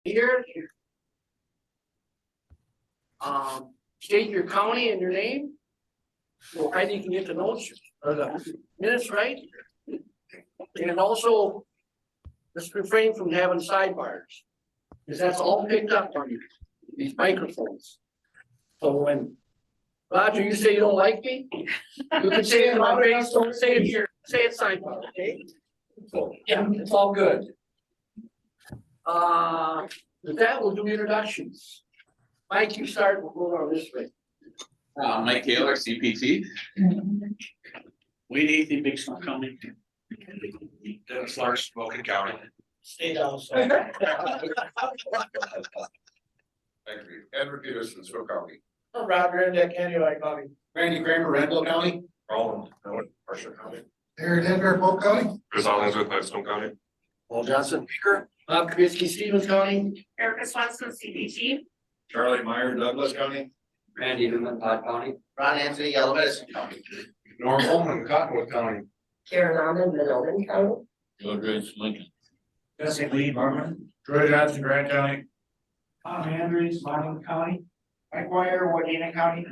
Here. State your county and your name. So Heidi can get the notes or the minutes right. And also, let's refrain from having sidebars. Because that's all picked up on these microphones. So when Roger, you say you don't like me, you can say it in my face, don't say it here, say it sidebar, okay? So, yeah, it's all good. With that, we'll do introductions. Mike, you start, we'll go on this way. Mike Taylor, CPT. Wade Athe, Big Stone County. Dennis Larson, Vulcan County. Stay down. So. Edward Peterson, Swift County. Roger, and Canyon County. Randy Kramer, Randall County. Roland, Marshall County. Aaron Denver, Polk County. Chris Hollingsworth, Gladstone County. Paul Johnson, Beaker. Bob Kubicki, Stevens County. Erica Swanson, CPT. Charlie Meyer, Douglas County. Randy Newman, Todd County. Ron Anthony, Yellow Medicine County. Norm Holman, Cottonwood County. Karen Almond, Middleton County. Joe Graves, Lincoln. Jesse Lee, Marvin. Troy Johnson, Grant County. Tom Andrews, Marvin County. Mike Wire, Wadena County.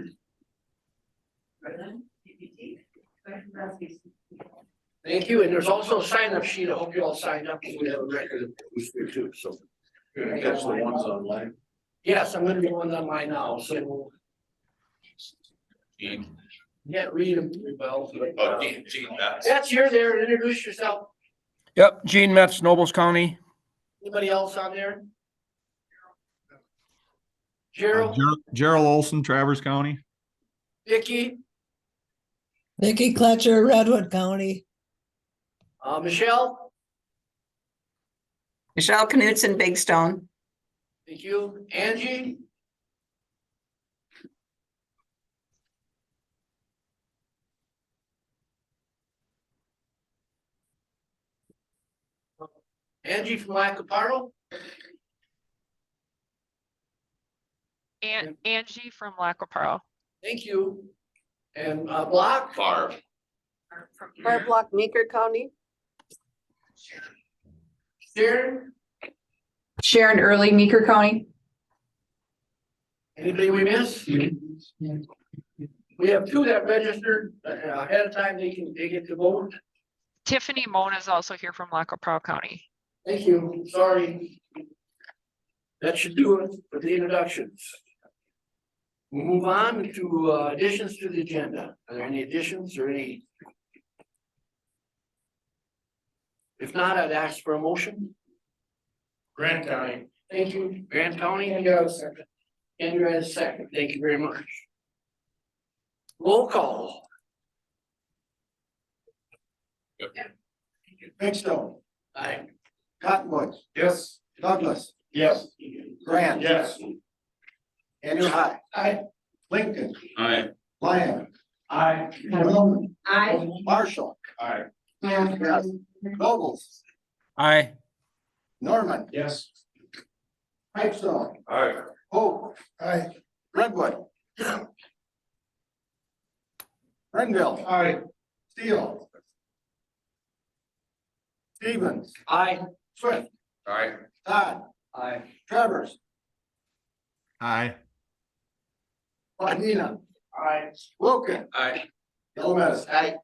CPT. Thank you, and there's also a sign-up sheet. I hope you all signed up, so we have a record of who's there too, so. Catch the ones online. Yes, I'm gonna be on online now, so. Can't read them very well. Oh, Gene, that's. That's you're there, introduce yourself. Yep, Gene Metz, Nobles County. Anybody else on there? Gerald, Gerald Olson, Travers County. Vicky, Vicky Kletcher, Redwood County. Michelle, Michelle Knutson, Big Stone. thank you, Angie. Angie from Lacaparo. Angie from Lacaparo. Thank you. And Block. Barb. Barb Block, Meeker County. Sharon. Sharon Early, Meeker County. Anybody we miss? We have two that registered ahead of time. They get to vote. Tiffany Moan is also here from Lacaparo County. Thank you. Sorry. That should do it for the introductions. We'll move on to additions to the agenda. Are there any additions or any? If not, I'd ask for a motion. Grant County. Thank you. Grant County. And you have a second. And you have a second. Thank you very much. Roll call. Big Stone, Aye. Cottonwood, Yes. Douglas, Yes. Grant. Yes. Andrew High. Aye. Lincoln, Aye. Lyon, Aye. Milman, Aye. Marshall, Aye. Nobles, Aye. Norman, Yes. Pipestone, Aye. Polk. Aye. Redwood. Renville. Aye. Steele. Stevens, Aye. Swift, Aye. Todd, Aye. Travers, Aye. Wadena, Aye. Wilken, Aye. Yellow Medicine. Aye.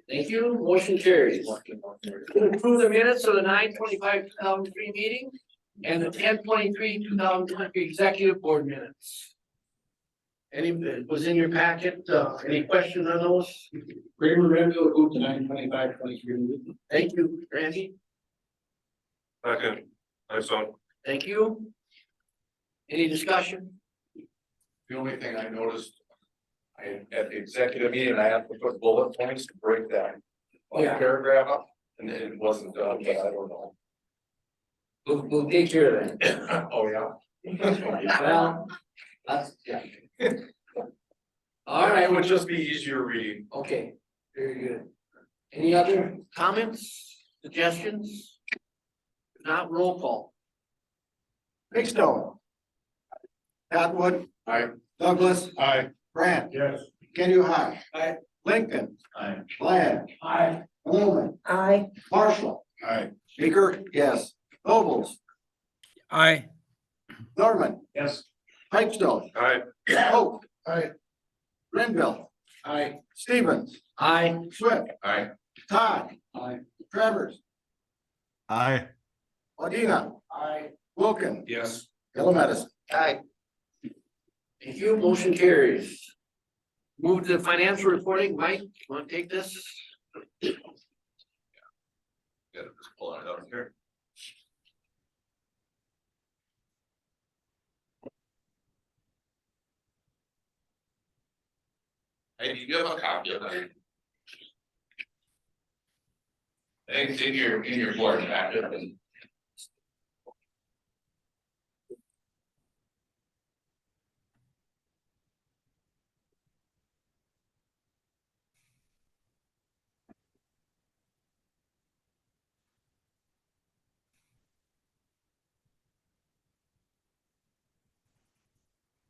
Thank you. Motion carries. To approve the minutes of the 9/25/2003 meeting and the 10/23/2023 executive board minutes. Any, was in your packet, any questions on those? Kramer, Randall, go to 9/25/23. Thank you, Randy. Second. Nice one. Thank you. Any discussion? The only thing I noticed. At the executive meeting, I had to put bullet points to break that. Yeah. Paragraph up, and it wasn't done, but I don't know. We'll take care of that. Oh, yeah. Well, that's, yeah. All It right, would just be easier reading. okay, very good. Any other comments, suggestions? If not, roll call. Big Stone. Cottonwood. Aye. Douglas. Aye. Grant. Yes. Kenny High. Aye. Lincoln. Aye. Lyon. Aye. Milman. Aye. Marshall. Aye. Speaker, yes. Nobles. Aye. Norman, Yes. Pipestone, Aye. Hope. Aye. Renville, Aye. Stevens, Aye. Swift, Aye. Todd, Aye. Travers, Aye. Wadena, Aye. Wilken, Yes. Yellow Medicine. Aye. Thank you, motion carries. Move to the financial reporting, Mike, you wanna take this? Yeah, just pull it up here. Hey, you have a copy of that? Thanks in your board packet.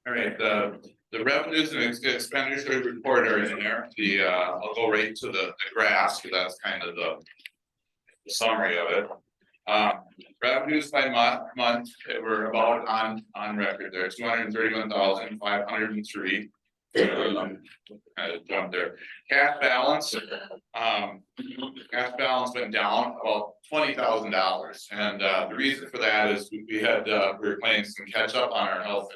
All right, the revenues and expenditures report are in there, I'll go right to the graphs, because that's kind of the summary of it. Revenues by month, they were about on record there, 231,503. Kind of jumped there. Cash balance went down about $20,000, and the reason for that is we were playing some catch up on our health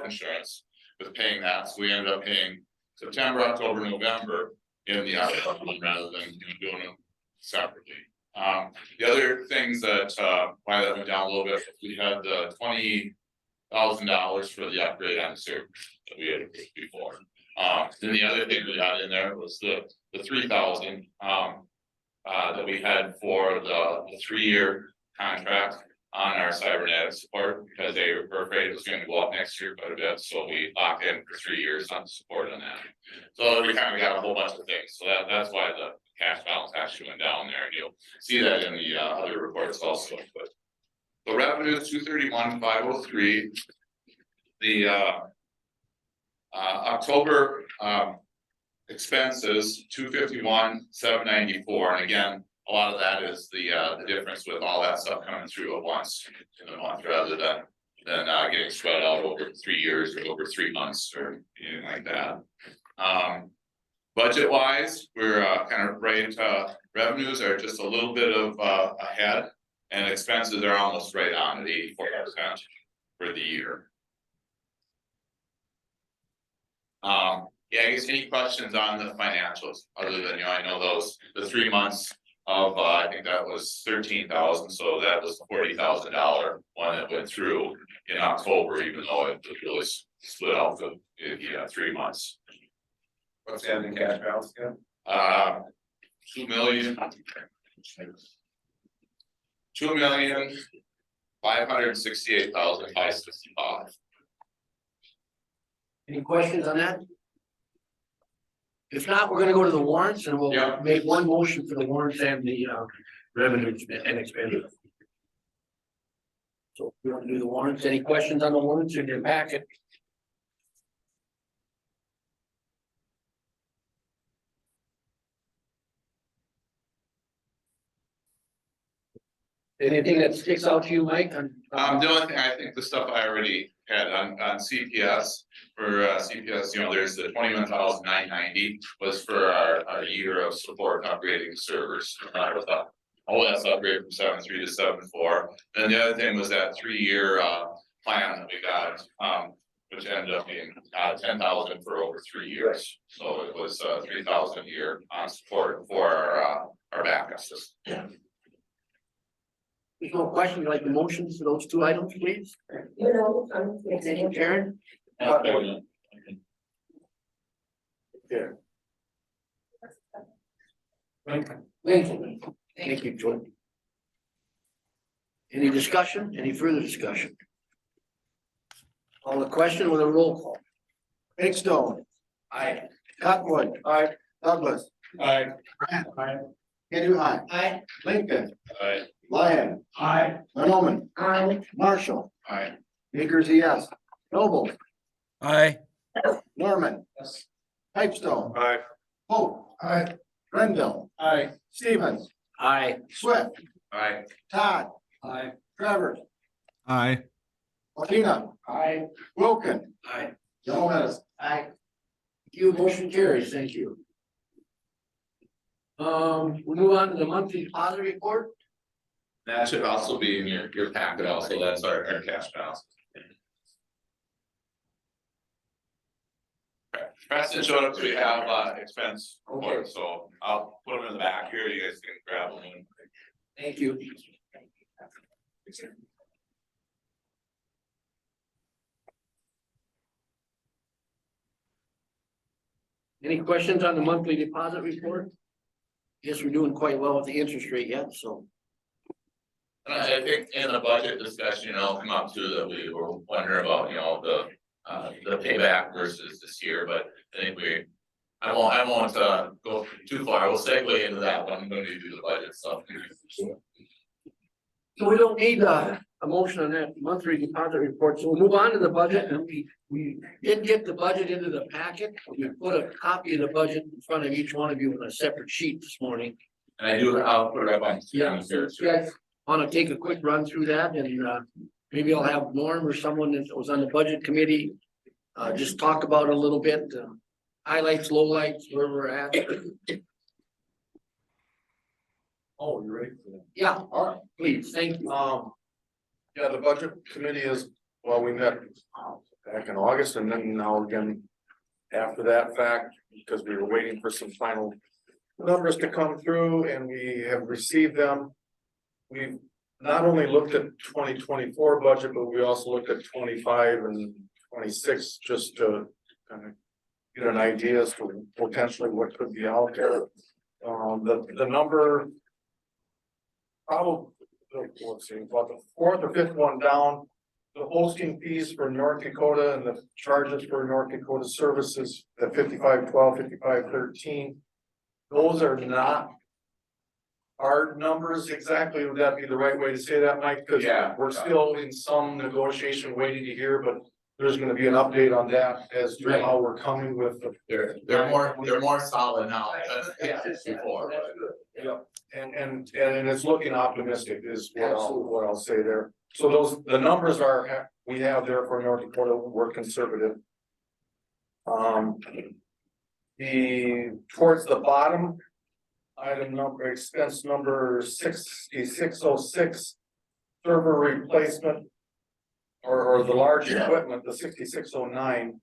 insurance with paying that, so we ended up paying September, October, November in the October one rather than doing them separately. The other things that why that went down a little bit, we had the $20,000 for the upgrade on the server that we had before. Then the other thing we got in there was the 3,000 that we had for the 3-year contract on our cybernetic support, because they were afraid it was going to go up next year quite a bit, so we locked in for 3 years on support on that. So we kind of got a whole bunch of things, so that's why the cash balance actually went down there. You'll see that in the other reports also, but the revenue is 231,503. The October expenses 251,794, and again, a lot of that is the difference with all that stuff coming through at once in a month rather than getting spread out over 3 years or over 3 months or anything like that. Budget wise, we're kind of right. Revenues are just a little bit of ahead, and expenses are almost right on at 84% for the year. Yeah, I guess any questions on the financials other than, I know the 3 months of I think that was 13,000, so that was $40,000 one that went through in October, even though it was really split out the 3 months. What's the ending cash balance again? 2,568,565. Any questions on that? If not, we're gonna go to the warrants and we'll Yeah. make one motion for the warrants and the revenue and expenditure. So if you want to do the warrants, any questions on the warrants in your packet? Anything that sticks out to you, Mike? The only thing, I think the stuff I already had on CPS, for CPS, there's the 21,990 was for our year of support upgrading servers. With the OS upgrade from 7.3 to 7.4. Then the other thing was that 3-year plan that we got, which ended up being 10,000 for over 3 years. So it was 3,000 a year on support for our backup system. There's no question, you like the motions for those 2 items, please? Thank you, Karen. Lincoln. Thank you, Jordan. Any discussion, any further discussion? On the question with a roll call. Big Stone, Aye. Cottonwood. Aye. Douglas. Aye. Grant. Kenny High. Aye. Lincoln. Aye. Lyon. Aye. Norman. Marshall. Aye. Baker's a yes. Noble. Aye. Norman. Yes. Pipestone. Aye. Hope. Aye. Renville. Aye. Stevens. Aye. Swift. Aye. Todd. Aye. Travers. Aye. Martina, Aye. Wilken, Aye. Jelmet, Aye. You motion carries, thank you. We move on to the monthly deposit report. That should also be in your packet also, that's our cash balance. Preston showed up, so we have expense report, so I'll put them in the back here, you guys can grab them. Thank you. Any questions on the monthly deposit report? Guess we're doing quite well with the interest rate yet, so. And I think in the budget discussion, it'll come up too, that we were wondering about, the payback versus this year, but I think I won't go too far, we'll segue into that one when we do the budget stuff. So we don't need a motion on that monthly deposit report, so we'll move on to the budget, and we did get the budget into the packet. We put a copy of the budget in front of each one of you in a separate sheet this morning. And I'll put it up on. Yeah, so you guys wanna take a quick run through that, and maybe I'll have Norm or someone that was on the budget committee. Just talk about it a little bit, highlights, lowlights, where we're at. Oh, you're ready for that? Yeah, all right, please, thank you. Yeah, the budget committee is, well, we met back in August and then now again. After that fact, because we were waiting for some final numbers to come through and we have received them. We've not only looked at 2024 budget, but we also looked at 25 and 26 just to kind of get an idea as to potentially what could be out there. The number. Probably, let's see, about the fourth or fifth one down, the hosting fees for North Dakota and the charges for North Dakota services, the 5512, 5513. Those are not hard numbers exactly. Would that be the right way to say that, Mike? Because Yeah. we're still in some negotiation waiting to hear, but there's gonna be an update on that as to how we're coming with the. They're more solid now than before. Yeah, and it's looking optimistic is what I'll say there. So the numbers we have there for North Dakota, we're conservative. Towards the bottom. Item number, expense number 6606. Server replacement. Or the large equipment, the 6609,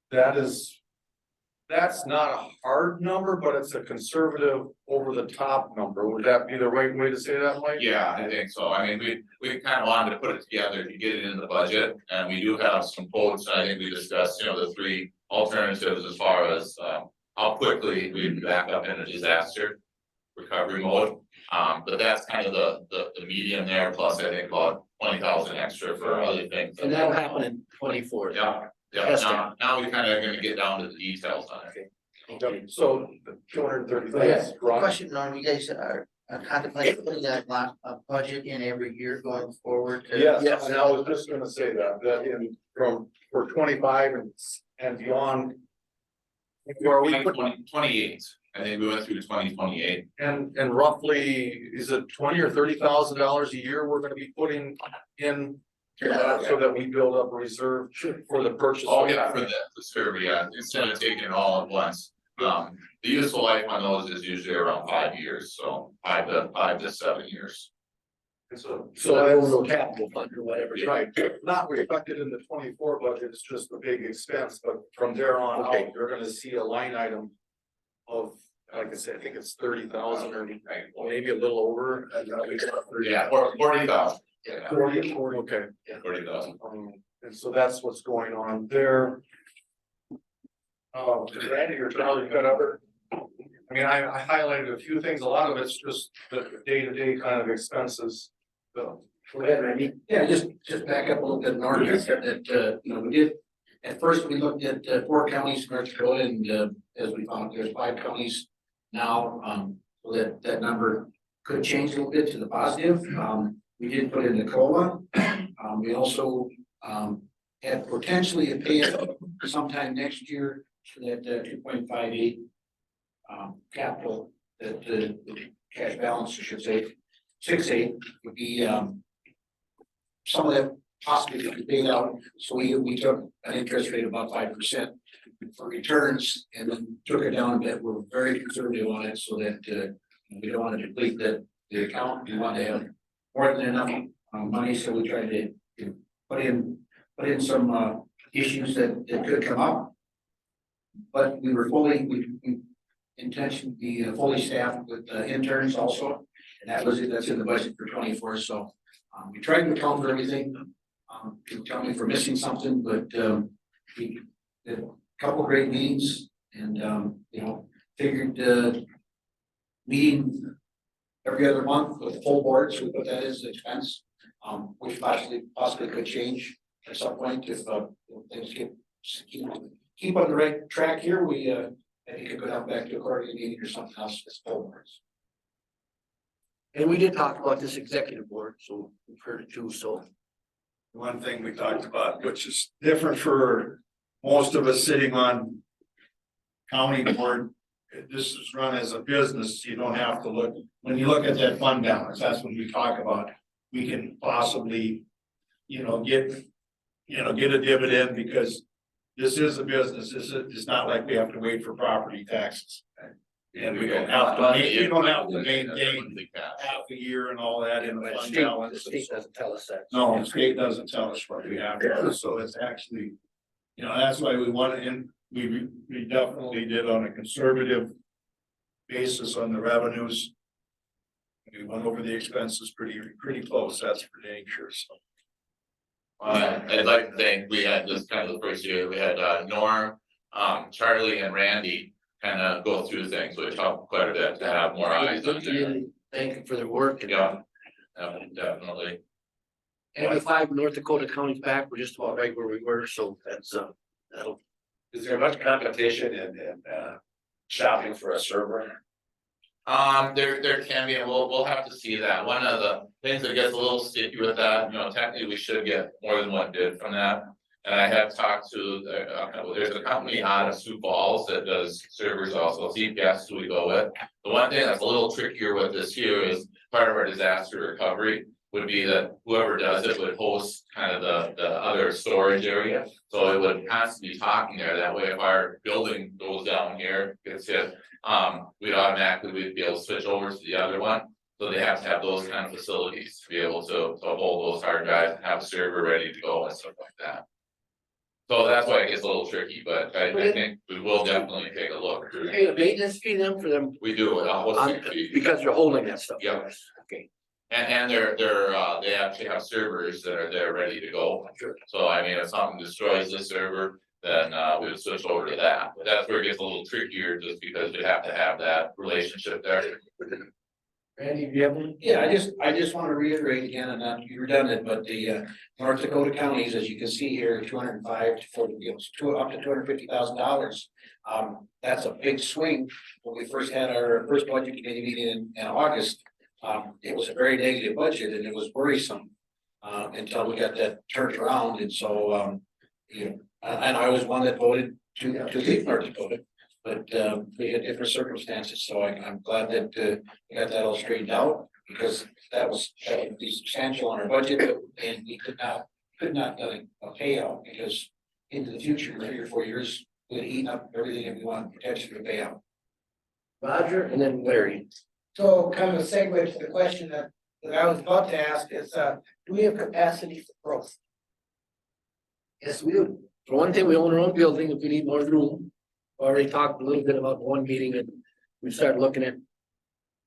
that's not a hard number, but it's a conservative over the top number. Would that be the right way to say that, Mike? Yeah, I think so. I mean, we kind of wanted to put it together to get it in the budget, and we do have some quotes. I think we discussed, the three alternatives as far as how quickly we can back up in a disaster recovery mode. But that's kind of the medium there, plus I think about 20,000 extra for other things. And that'll happen in 24. Yeah, Yes, now we kind of gonna get down to the details on it. Okay, so 230. Yes, Ron? question, Norm, you guys are contemplating putting that budget in every year going forward? Yes, and I was just gonna say that for 25 and beyond. Where we put 28, I think we went through 2028. and roughly, is it $20,000 or $30,000 a year we're gonna be putting in? So that we build up a reserve for the purchase. Oh, yeah, for the server, yeah, instead of taking it all at once. The useful life on those is usually around 5 years, so 5 to 7 years. So that was a capital fund or whatever. right, not reflected in the 24 budget, it's just a big expense, but from there on out, you're gonna see a line item. Of, like I said, I think it's 30,000 or maybe a little over. Yeah, or 40,000. Yeah, 40, okay. 40,000. And so that's what's going on there. Randy or Charlie, you got other? I mean, I highlighted a few things, a lot of it's just the day-to-day kind of expenses. So, Go ahead, Randy. Yeah, just back up a little bit, Norm, you said that, we did, at first we looked at 4 counties in North Dakota, and as we found, there's 5 counties now, so that number could change a little bit to the positive. We did put in Nicola. We also had potentially a pay sometime next year for that 2.58 capital, that the cash balance, I should say, 6.8 would be some of that possibly could be paid out. So we took an interest rate of about 5% for returns and then took it down a bit. We're very conservative on it so that we don't want to deplete the account. We want to have more than enough money, so we try to put in some issues that could come up. But we were we intention to be fully staffed with interns also, and that's in the budget for 24. So we tried to account for everything. You tell me if we're missing something, but we did a couple great meetings and figured meeting every other month with the full board, so we put that as an expense, which possibly could change at some point if things keep on the right track here. We maybe could go down back to a quarterly meeting or something else as full boards. And we did talk about this executive board, so we've heard it too, so. One thing we talked about, which is different for most of us sitting on county board, this is run as a business. You don't have to look, when you look at that fund balance, that's what we talk about. We can possibly, get a dividend because this is a business. It's not like we have to wait for property taxes. And we don't have to maintain half a year and all that in the fund The balance. state doesn't tell us that. No, the state doesn't tell us what we have to do, so it's actually, that's why we want to, and we definitely did on a conservative basis on the revenues. We went over the expenses pretty close, that's for dang sure, so. I'd like to think we had this kind of the first year, we had Norm, Charlie and Randy kind of go through things, which helped quite a bit to have more eyes on there. Thank you for their work. Yeah, definitely. And with 5 North Dakota counties back, we're just about right where we were, so that's that'll. Is there much competition in shopping for a server? There can be, and we'll have to see that. One of the things that gets a little sticky with that, technically we should get more than one bid from that. And I have talked to, there's a company out of Sioux Falls that does servers also, CPS who we go with. The one thing that's a little trickier with this here is part of our disaster recovery would be that whoever does it would host kind of the other storage area. So it would constantly be talking there. That way, if our building goes down here, gets hit, we'd be able to switch over to the other one. So they have to have those kind of facilities to be able to hold those hard drives and have a server ready to go and stuff like that. So that's why it gets a little tricky, but I think we will definitely take a look. You pay a maintenance fee them for them We do, because you're holding that stuff. Yeah. Okay. And they actually have servers that are there ready to go. Sure. So I mean, if something destroys the server, then we would switch over to that. But that's where it gets a little trickier just because we have to have that relationship there. Randy, do you have one? Yeah, I just want to reiterate again, and not be redundant, but the North Dakota counties, as you can see here, 205 to 40, up to $250,000. That's a big swing. When we first had our first budget committee meeting in August, it was a very negative budget and it was worrisome until we got that turned around. And so, and I was one that voted to leave North Dakota. But we had different circumstances, so I'm glad that we got that all straightened out, because that would be substantial on our budget, and we could not get a payout, because into the future, 3 or 4 years, we'd eat up everything that we want potentially to pay out. Roger and then Larry. So kind of a segue to the question that I was about to ask is, do we have capacity for growth? Yes, we do. For one thing, we own our own building. If we need more room, already talked a little bit about one meeting, and we started looking at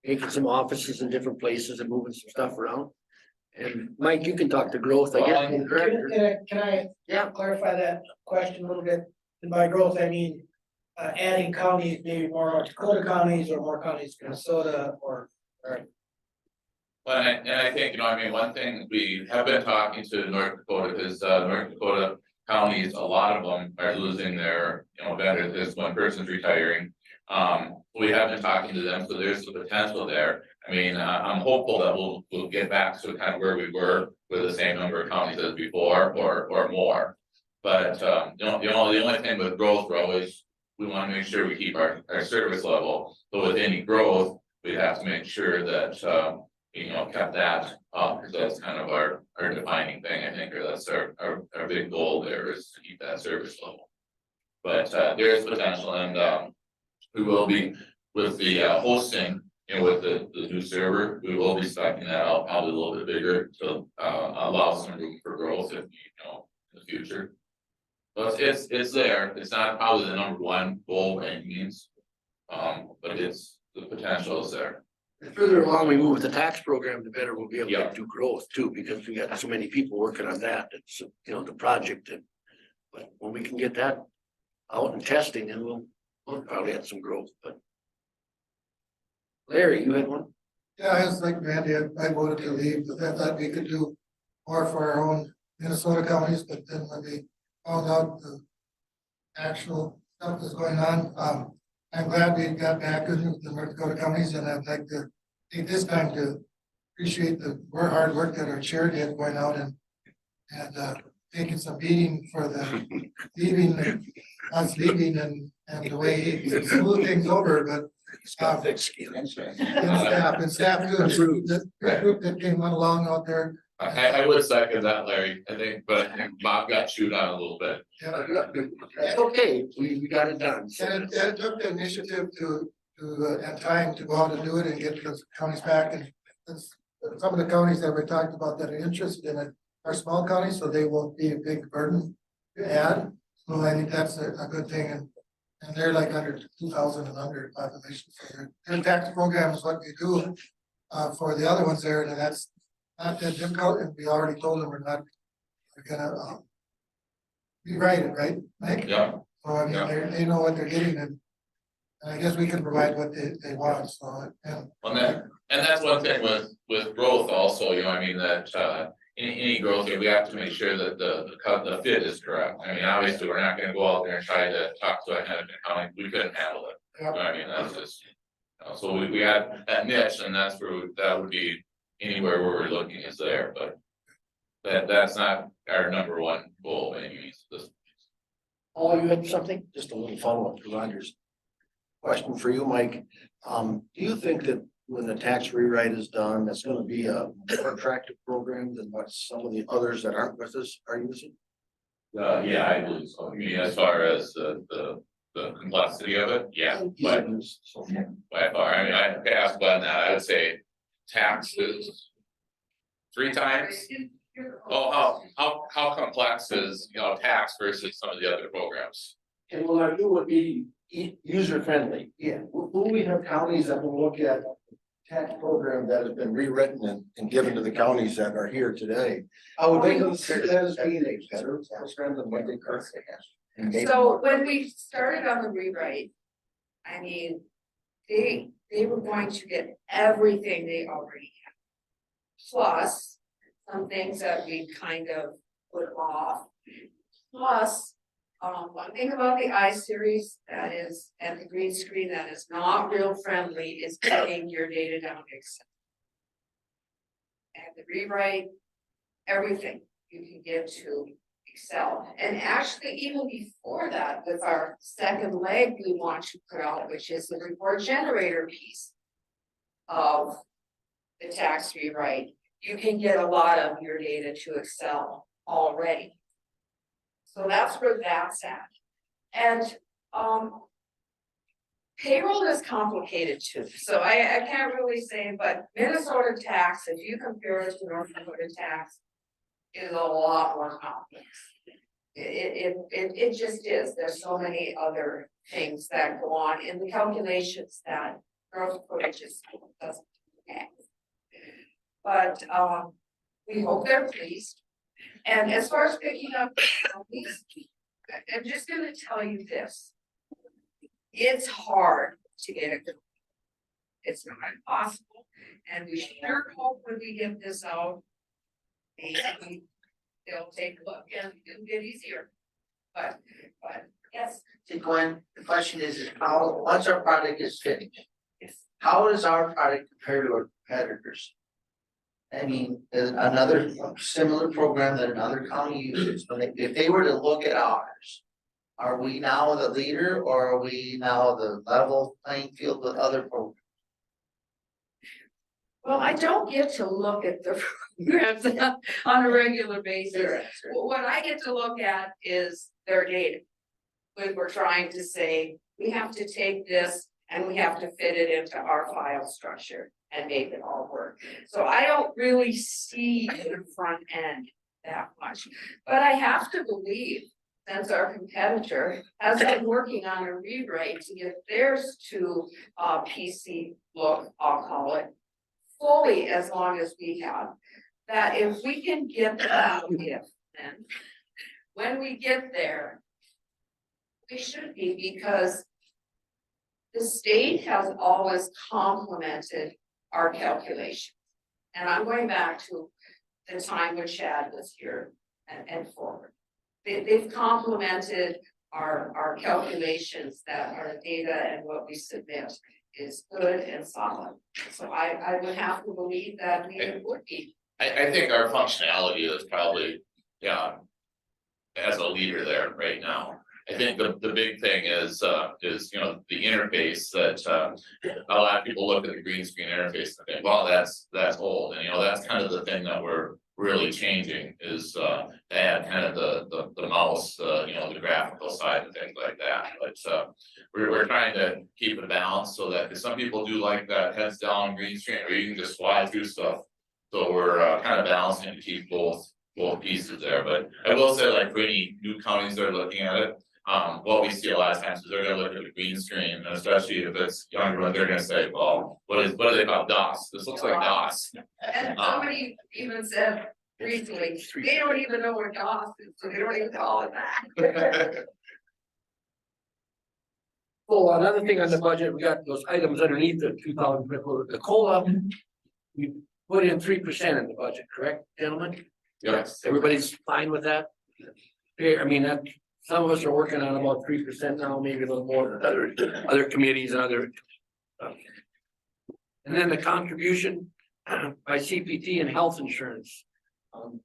making some offices in different places and moving some stuff around. And Mike, you can talk to growth, I guess. Can I clarify that question a little bit? And by growth, I mean adding counties, maybe more North Dakota counties or more counties, Minnesota or. Well, and I think, one thing we have been talking to North Dakota, because North Dakota counties, a lot of them are losing their, vendors. This one person's retiring. We have been talking to them, so there's the potential there. I mean, I'm hopeful that we'll get back to kind of where we were with the same number of counties as before or more. But the only thing with growth, we want to make sure we keep our service level. So with any growth, we have to make sure that kept that up, because that's kind of our defining thing, I think, or that's our big goal there is to keep that service level. But there is potential, and we will be with the hosting, with the new server, we will be stacking that out probably a little bit bigger to allow some room for growth if in the future. But it's there, it's not probably the number one goal by any means. But the potential is there. The further along we move with the tax program, the better we'll be able Yeah. to do growth too, because we got so many people working on that. It's, the project and. But when we can get that out and testing, then we'll probably have some growth, but. Larry, you had one? Yeah, I was like Randy, I voted to leave, but I thought we could do more for our own Minnesota counties, but then when we found out the actual stuff that's going on, I'm glad we got back in the North Dakota counties, and I'd like to take this time to appreciate the hard work that our chair did going out and taking some beating for the leaving and the way he smoothed things over, but Thick skin. and staff too, the group that came along out there. I would second that, Larry, I think, but I think Bob got chewed on a little bit. It's okay, we got it done. And it took the initiative and time to go out and do it and get those counties back, and some of the counties that we talked about that are interested in it are small counties, so they won't be a big burden to add. So I think that's a good thing, and they're like under 2,000 and under population, so their tax program is what we do for the other ones there, and that's not that difficult, and we already told them we're gonna rewrite it, right, Mike? Yeah. So I Yeah. mean, they know what they're getting, and I guess we can provide what they want, so, and. And that's one thing with growth also, I mean, that any growth here, we have to make sure that the fit is correct. I mean, obviously, we're not gonna go out there and try to talk to a head of accounting, we couldn't handle it. Yep. I mean, that's just, so we had that niche, and that's where that would be anywhere where we're looking is there, but that's not our number one goal by any means. Oh, you had something? Just a little follow-up to Roger's question for you, Mike. Do you think that when the tax rewrite is done, that's gonna be a more attractive program than what some of the others that aren't with us are using? Yeah, I believe so. I mean, as far as the complexity of it, yeah, but by far, I mean, I asked Glenn that, I would say taxes 3 times. Oh, how complex is, tax versus some of the other programs? And will our new would be user friendly? Yeah. Will we have counties that will look at tax program that has been rewritten and given to the counties that are here today? Would they consider that as being a better program than what they currently have? So when we started on the rewrite, I mean, they were going to get everything they already have. Plus, some things that we kind of put off. Plus, one thing about the I-Series that is, and the green screen that is not real friendly is getting your data down to Excel. And the rewrite, everything you can get to Excel. And actually, even before that, with our second leg we want to put out, which is the report generator piece of the tax rewrite, you can get a lot of your data to Excel already. So that's where that's at. And payroll is complicated too. So I can't really say, but Minnesota tax, if you compare it to North Dakota tax, is a lot more complex. It just is. There's so many other things that go on in the calculations that North Dakota just doesn't have. But we hope they're pleased. And as far as picking up, I'm just gonna tell you this. It's hard to get it. It's not impossible, and we sure hope when we get this out, maybe they'll take a look and it'll get easier. But yes. So Glenn, the question is how, once our product is finished, Yes. how does our product compare to our competitors? I mean, another similar program that another county uses, if they were to look at ours, are we now the leader or are we now the level playing field with other programs? Well, I don't get to look at the programs on a regular basis. What I get to look at is their data. When we're trying to say, we have to take this and we have to fit it into our file structure and make it all work. So I don't really see the front end that much, but I have to believe, since our competitor has been working on a rewrite to get theirs to PC look, I'll call it, fully as long as we have, that if we can get that, then when we get there, we should be, because the state has always complemented our calculations. And I'm going back to the time when Chad was here and forward. They've complemented our calculations, that our data and what we submit is good and solid. So I would have to believe that we would be. I think our functionality is probably, yeah, as a leader there right now. I think the big thing is, you know, the interface that, a lot of people look at the green screen interface and think, well, that's old. And, you know, that's kind of the thing that we're really changing is, to add kind of the mouse, you know, the graphical side and things like that. But, we're trying to keep it balanced so that, because some people do like that heads down green screen, or you can just slide through stuff. So we're, kind of balancing to keep both pieces there. But I will say, like, for any new counties that are looking at it, what we see a lot of times is they're gonna look at the green screen, and especially if it's younger ones, they're gonna say, well, what do they call DOS? This looks like DOS. And somebody even said recently, they don't even know what DOS is, so they don't even call it that. So another thing on the budget, we got those items underneath the 2000, the COLA. We put in 3% in the budget, correct, gentlemen? Yes. Everybody's fine with that? Yeah, I mean, that, some of us are working on about 3% now, maybe a little more than other committees and other. And then the contribution by CPT and health insurance.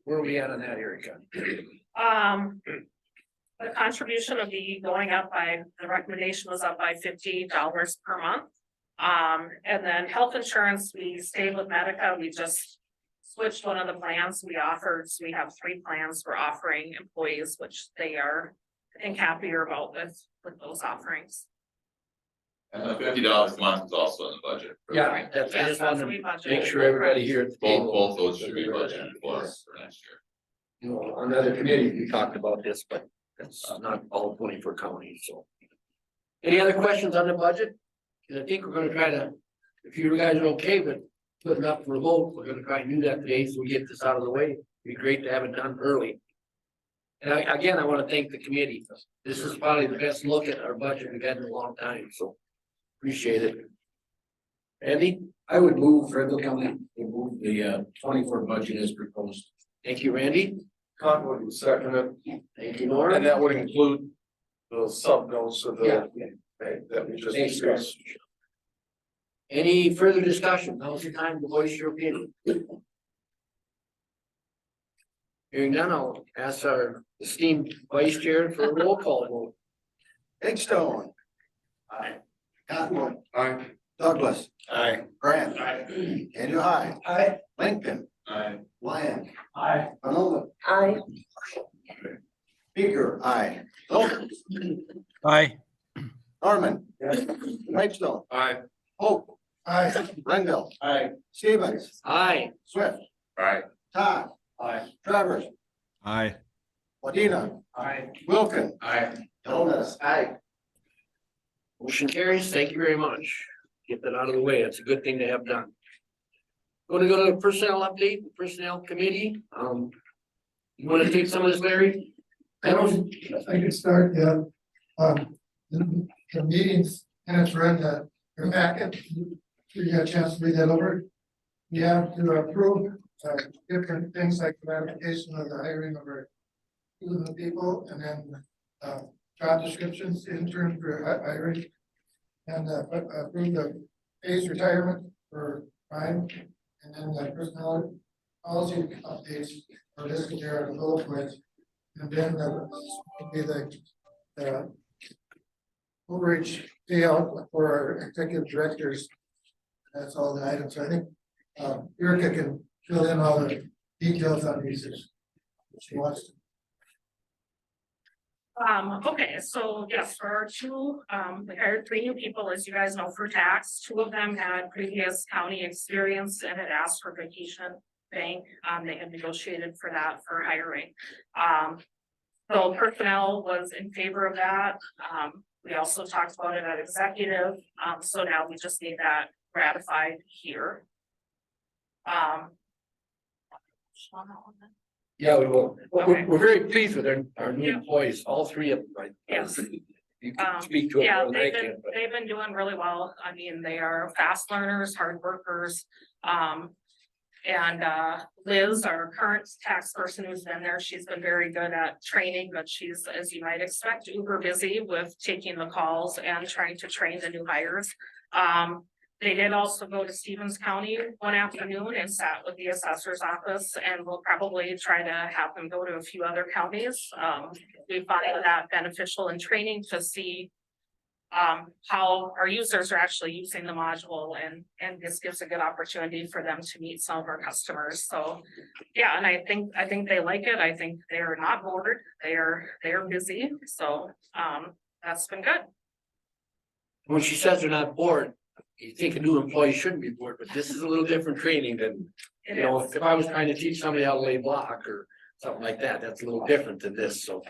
Where are we at on that, Erica? The contribution would be going up by, the recommendation was up by $50 per month. And then health insurance, we stayed with Medica, we just switched one of the plans we offered. So we have 3 plans we're offering employees, which they are, I think, happier about with those offerings. And the $50 a month is also in the budget. Yeah, that's, I Yes, just that's wanted what to we make budgeted. sure everybody here at the table. Both those should be budgeted for next year. You know, on other committees, we talked about this, but that's not all 24 counties, so. Any other questions on the budget? Cause I think we're gonna try to, if you guys are okay with putting up for a vote, we're gonna try and do that today, so we get this out of the way. It'd be great to have it done early. And again, I wanna thank the committee. This is probably the best look at our budget we've had in a long time, so appreciate it. Andy? I would move for the county, to move the 24 budget as proposed. Thank you, Randy. Conwood would second it, Thank you, Nora. and that would include the sub notes of Yeah. that we just Thanks, Chris. discussed. Any further discussion? Now's your time to voice your opinion. Hearing none, I'll ask our esteemed vice chair for a roll call vote. Eggstone. Aye. Conwood. Aye. Douglas. Aye. Grant. Andrew High. Aye. Lincoln. Aye. Lyon. Aye. Panova. Aye. Beaker. Aye. Dolphins. Aye. Norman. Whitestone. Aye. Hope. Aye. Rendell. Aye. Stevens. Aye. Swift. Right. Todd. Aye. Travers. Aye. Wadena. Aye. Wilkin. Aye. Jonas. Aye. Motion carries. Thank you very much. Get that out of the way. It's a good thing to have done. Going to go to the personnel update, personnel committee. You want to take some of this, Larry? I can start, the meetings, and it's read that your packet, you got a chance to read that over. You have to approve, different things like ratification of the hiring of our people, and then, job descriptions, intern for hiring. And, approve the phase retirement for Ryan, and then the personnel policy updates are listed there at the bullet points. And then would be the overage payout for our executive directors. That's all the items. I think Erica can fill in all the details on these if she wants to. Okay, so yes, for our two, we hired 3 new people, as you guys know, for tax. 2 of them had previous county experience and had asked for vacation bank. They had negotiated for that for hiring. So personnel was in favor of that. We also talked about it at executive, so now we just need that ratified here. Yeah, we will. Okay. We're very pleased with our new Yeah. employees, all 3 of them, right? Yes. You can speak to it Yeah, more than I can, but they've been doing really well. I mean, they are fast learners, hard workers. And Liz, our current tax person who's been there, she's been very good at training, but she's, as you might expect, uber busy with taking the calls and trying to train the new hires. They did also go to Stevens County one afternoon and sat with the assessor's office, and we'll probably try to have them go to a few other counties. We find that beneficial in training to see how our users are actually using the module, and this gives a good opportunity for them to meet some of our customers. So yeah, and I think they like it. I think they're not bored. They're busy. So that's been good. when she says they're not bored, you think a new employee shouldn't be bored, but this is a little different training than, It you know, is. if I was trying to teach somebody how to lay block or something like that, that's a little different than this, so.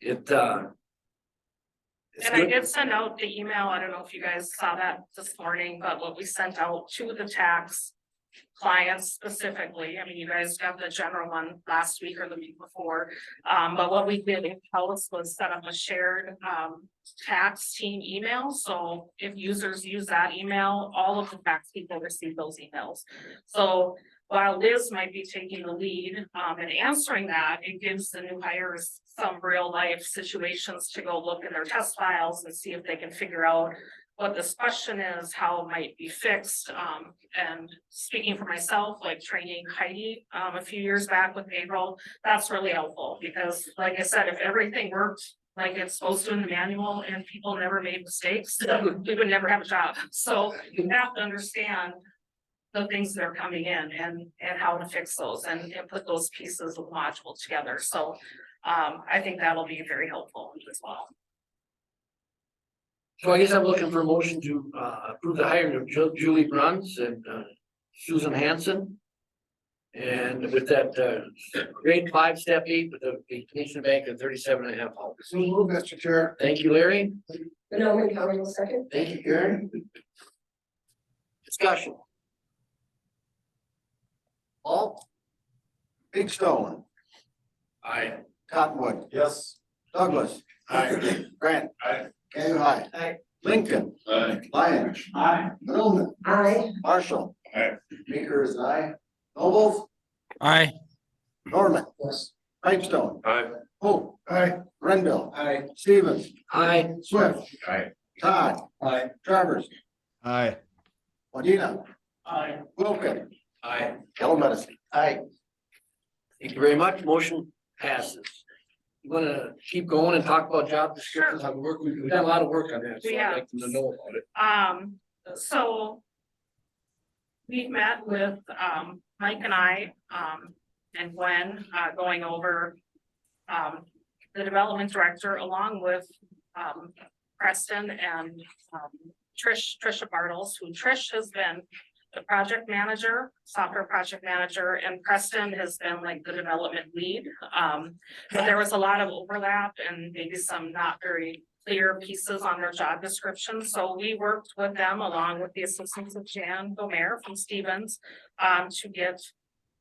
It's And I good. did send out the email. I don't know if you guys saw that this morning, but what we sent out to the tax clients specifically, I mean, you guys got the general one last week or the week before. But what we did in-house was set up a shared tax team email. So if users use that email, all of the tax people receive those emails. So while Liz might be taking the lead and answering that, it gives the new hires some real life situations to go look in their test files and see if they can figure out what this question is, how it might be fixed. And speaking for myself, like training Heidi a few years back with payroll, that's really helpful because like I said, if everything worked like it's supposed to in the manual and people never made mistakes, we would never have a job. So you have to understand the things that are coming in and how to fix those and put those pieces of the module together. So I think that'll be very helpful as well. So I guess I'm looking for a motion to approve the hiring of Julie Bruns and Susan Hanson. And with that grade 5, step 8 with the vacation bank at 37.5 hours. So move, Mr. Chair. Thank you, Larry. Benoit County will second. Thank you, Karen. Discussion. All? Big Stone, Aye. Cottonwood. Yes. Douglas. Aye. Grant. Aye. Cahill High. Aye. Lincoln. Aye. Lyon. Aye. Middleton. Aye. Marshall. Aye. Meeker is aye. Nobles. Aye. Norman. Yes. Pipestone. Aye. Hope. Aye. Rendell. Aye. Stevens. Aye. Swift. Aye. Todd. Aye. Travers. Aye. Wadena. Aye. Wilkin. Aye. Yellow Medicine. Aye. Thank you very much. Motion passes. You wanna keep going and talk about job descriptions, how we work, we've done a lot of work on that, so I'd like them to know about it. So we've met with Mike and I and Gwen going over the development director along with Preston and Trisha Bartles, who Trish has been the project manager, software project manager, and Preston has been like the development lead. But there was a lot of overlap and maybe some not very clear pieces on their job description. So we worked with them along with the assistance of Jan Gomer from Stevens to get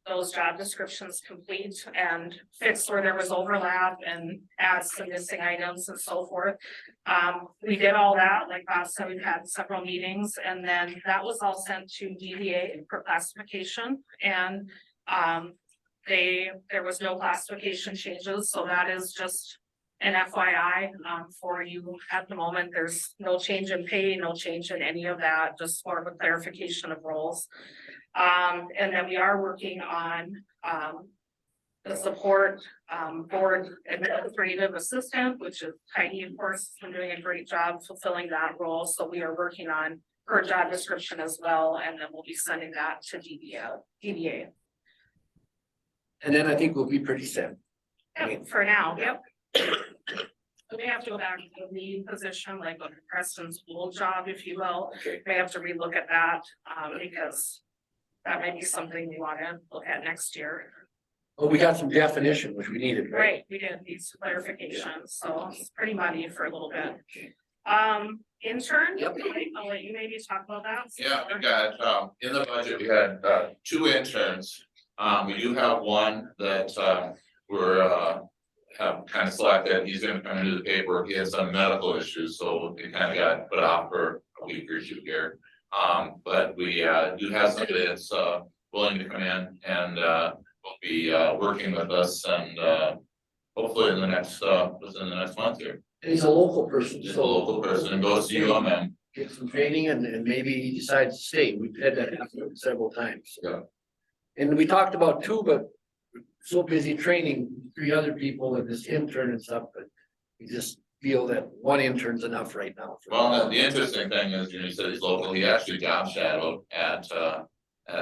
those job descriptions complete and fix where there was overlap and add some missing items and so forth. We did all that, like Bob said, we've had several meetings, and then that was all sent to DDA for classification, and there was no classification changes, so that is just an FYI for you at the moment. There's no change in pay, no change in any of that, just more of a clarification of roles. And then we are working on the support board administrative assistant, which is Heidi, of course, has been doing a great job fulfilling that role. So we are working on per job description as well, and then we'll be sending that to DBA. And then I think we'll be pretty set. Yep, for now, yep. We have to go back to the lead position, like on Preston's old job, if you will. Okay. We have to relook at that, because that might be something we wanna look at next year. Well, we got some definition, which we needed, right? Right, we did these clarifications, so it's pretty muddy for a little bit. Intern, Yep. I'll let you maybe talk about that. Yeah, we got, in the budget, we had, 2 interns. We do have one that, we're, have kind of selected, he's gonna come into the paper, he has some medical issues, so it kind of got put off for a week or 2 here. But we, do have somebody that's, willing to come in and, will be, working with us and, hopefully in the next, within the next month here. And he's a local person, Just a so local person, goes to UMM. get some training and maybe he decides to stay. We've had that happen several times. Yeah. And we talked about 2, but we're so busy training 3 other people and this intern and stuff, but we just feel that 1 intern's enough right now. Well, the interesting thing is, you said he's local, he actually job shadowed at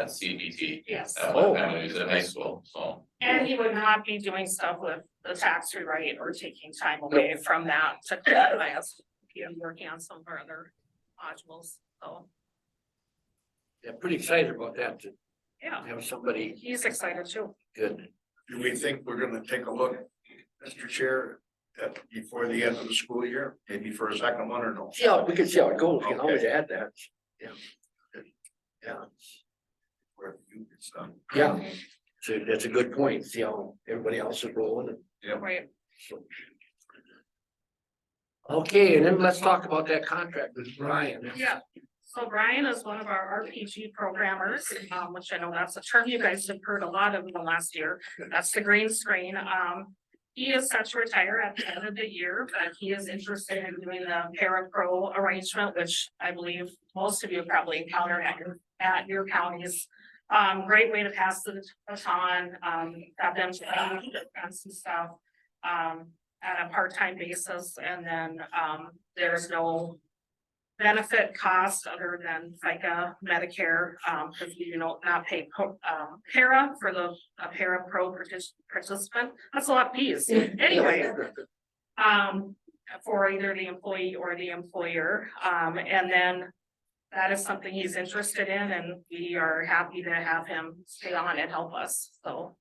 CPT. Yes, At one time when he was in high school, so. and he would not be doing stuff with the tax rewrite or taking time away from that to qualify us. He is working on some of our other modules, so, Yeah, pretty excited about that to yeah, have somebody he's excited too. good. Do we think we're gonna take a look, Mr. Chair, before the end of the school year, maybe for a second one or no? We can see how it goes. We can always add that. Yeah. Yeah, Where you get some. yeah. So that's a good point. See how everybody else is rolling. Right, So. Okay, and then let's talk about that contract with Brian. yeah. So Brian is one of our RPG programmers, which I know that's a term you guys have heard a lot of in the last year. That's the green screen. He is set to retire at the end of the year, but he is interested in doing the para-pro arrangement, which I believe most of you have probably encountered at your counties. Great way to pass the baton, have them to and some stuff, at a part-time basis, and then, there's no benefit cost other than FICA, Medicare, because we do not pay para for the para pro participant. That's a lot of fees. Anyway, for either the employee or the employer, and then that is something he's interested in, and we are happy to have him stay on and help us, so.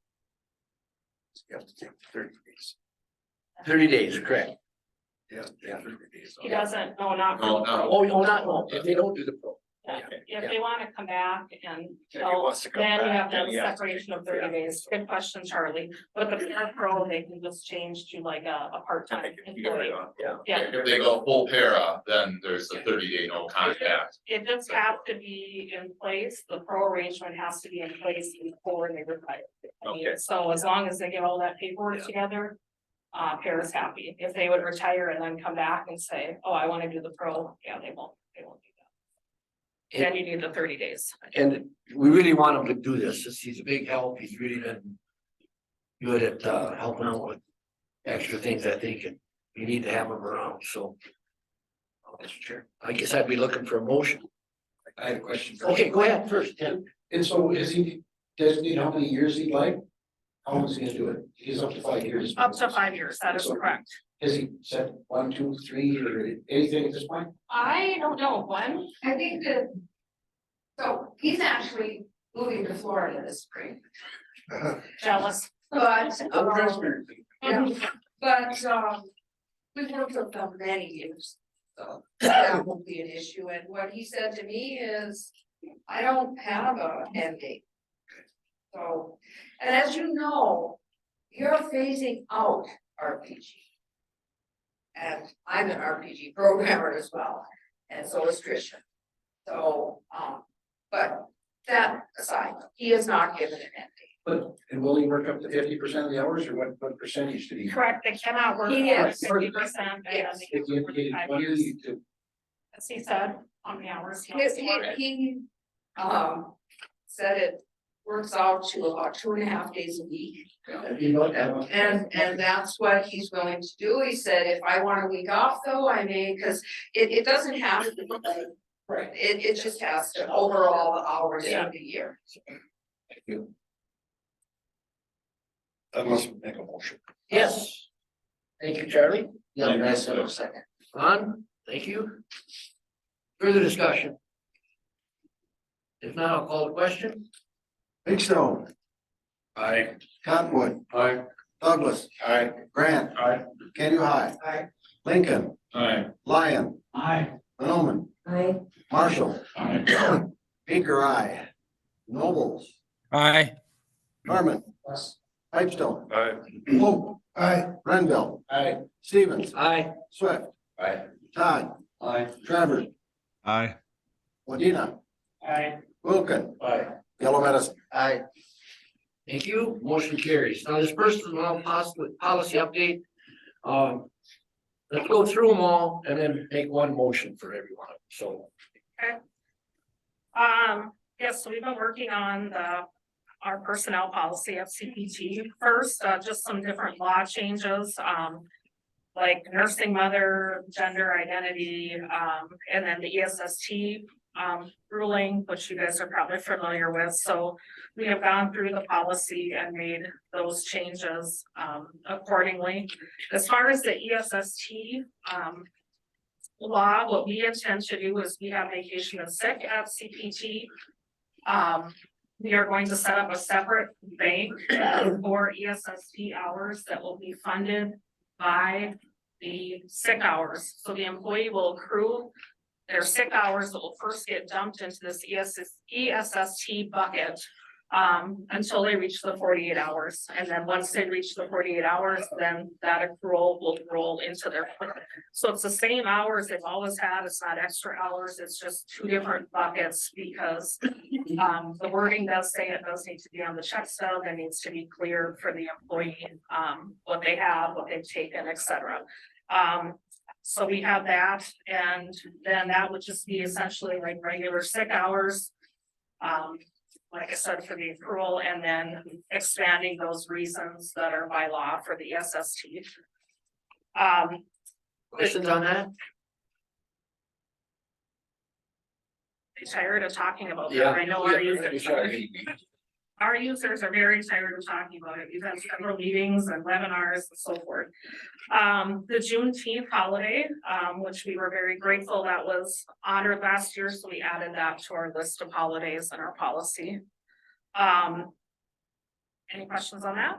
You have to take 30 days. 30 days, correct. Yeah. 30 days. He doesn't, no, not. No, no. Oh, if they don't do the pro. If they wanna come back and, If he wants to come then you back, have the then yeah. separation of 30 days. Good question, Charlie. But the pro, they can just change to like a part-time employee. Yeah, If they go full para, then there's a 30-day no contact. it does have to be in place. The pro arrangement has to be in place before they retire. I mean, Okay. so as long as they get all that paperwork together, para's happy. If they would retire and then come back and say, oh, I wanna do the pro, yeah, they won't do that. Then you need the 30 days. And we really want him to do this. He's a big help. He's really been good at helping out with extra things, I think, and we need to have him around, so. Mr. Chair, I guess I'd be looking for a motion. I had a question. Okay, go ahead first, Ken. And so is he designated how many years he'd like? How long is he gonna do it? He's up to 5 years. Up to 5 years, that is correct. Has he said 1, 2, 3 or anything at this point? I don't know when. I think that. So he's actually moving to Florida this spring, Jealous. but, Mhm. we've worked with them many years. So that won't be an issue, and what he said to me is, I don't have a end date. So, and as you know, you're phasing out RPG. And I'm an RPG programmer as well, and so is Tricia. So, but that aside, he is not given an end date. But, and will he work up to 50% of the hours or what percentage did he? Correct, they cannot work He more is. 50% and then Yes. they If can he work indicated 5 20 years. to As he said, on the hours. he wants to work. He said it works out to about 2.5 days a week. And that's what he's willing to do. He said, if I want a week off though, I may, because it doesn't have to be like Right. It just has to overall the hours of the year. That must make a motion. Yes. Thank you, Charlie. Yeah, nice in a second. Ron, thank you. Further discussion? If not, I'll call the question. Big Stone. Aye. Cottonwood. Aye. Douglas. Aye. Grant. Aye. Kenny High. Aye. Lincoln. Aye. Lyon. Aye. Monoman. Aye. Marshall. Aye. Baker, aye. Nobles. Aye. Norman. Yes. Pipestone. Aye. Hope. Aye. Renville. Aye. Stevens. Aye. Swift. Aye. Todd. Aye. Travers. Aye. Wadena. Aye. Wilkin. Aye. Yellow Medicine. I, Thank you. Motion carries. Now this personnel policy update. Let's go through them all and then make one motion for everyone. So, Yes, so we've been working on our personnel policy at CPT. First, just some different law changes, like nursing mother, gender identity, and then the ESST ruling, which you guys are probably familiar with. So we have gone through the policy and made those changes accordingly. As far as the ESST law, what we intend to do is we have vacation and sick at CPT. We are going to set up a separate bank for ESST hours that will be funded by the sick hours. So the employee will accrue their sick hours that will first get dumped into this ESST bucket until they reach the 48 hours. And then once they reach the 48 hours, then that accrual will roll into their. So it's the same hours they've always had. It's not extra hours. It's just two different buckets because the wording does say it does need to be on the check stub. It needs to be clear for the employee what they have, what they've taken, etc. So we have that, and then that would just be essentially like regular sick hours. Like I said, for the accrual, and then expanding those reasons that are by law for the SST. questions on that? I'm tired of talking about Yeah. that. I know our users are very tired of talking about it. We've had several meetings and webinars and so forth. The Juneteenth holiday, which we were very grateful that was honored last year, so we added that to our list of holidays in our policy. Any questions on that?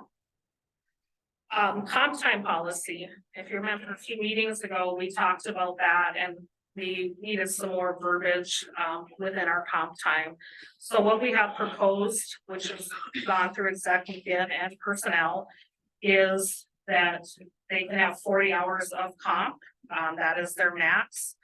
Comp time policy, if you remember a few meetings ago, we talked about that and we needed some more verbiage within our comp time. So what we have proposed, which has gone through executive and personnel, is that they can have 40 hours of comp. That is their max.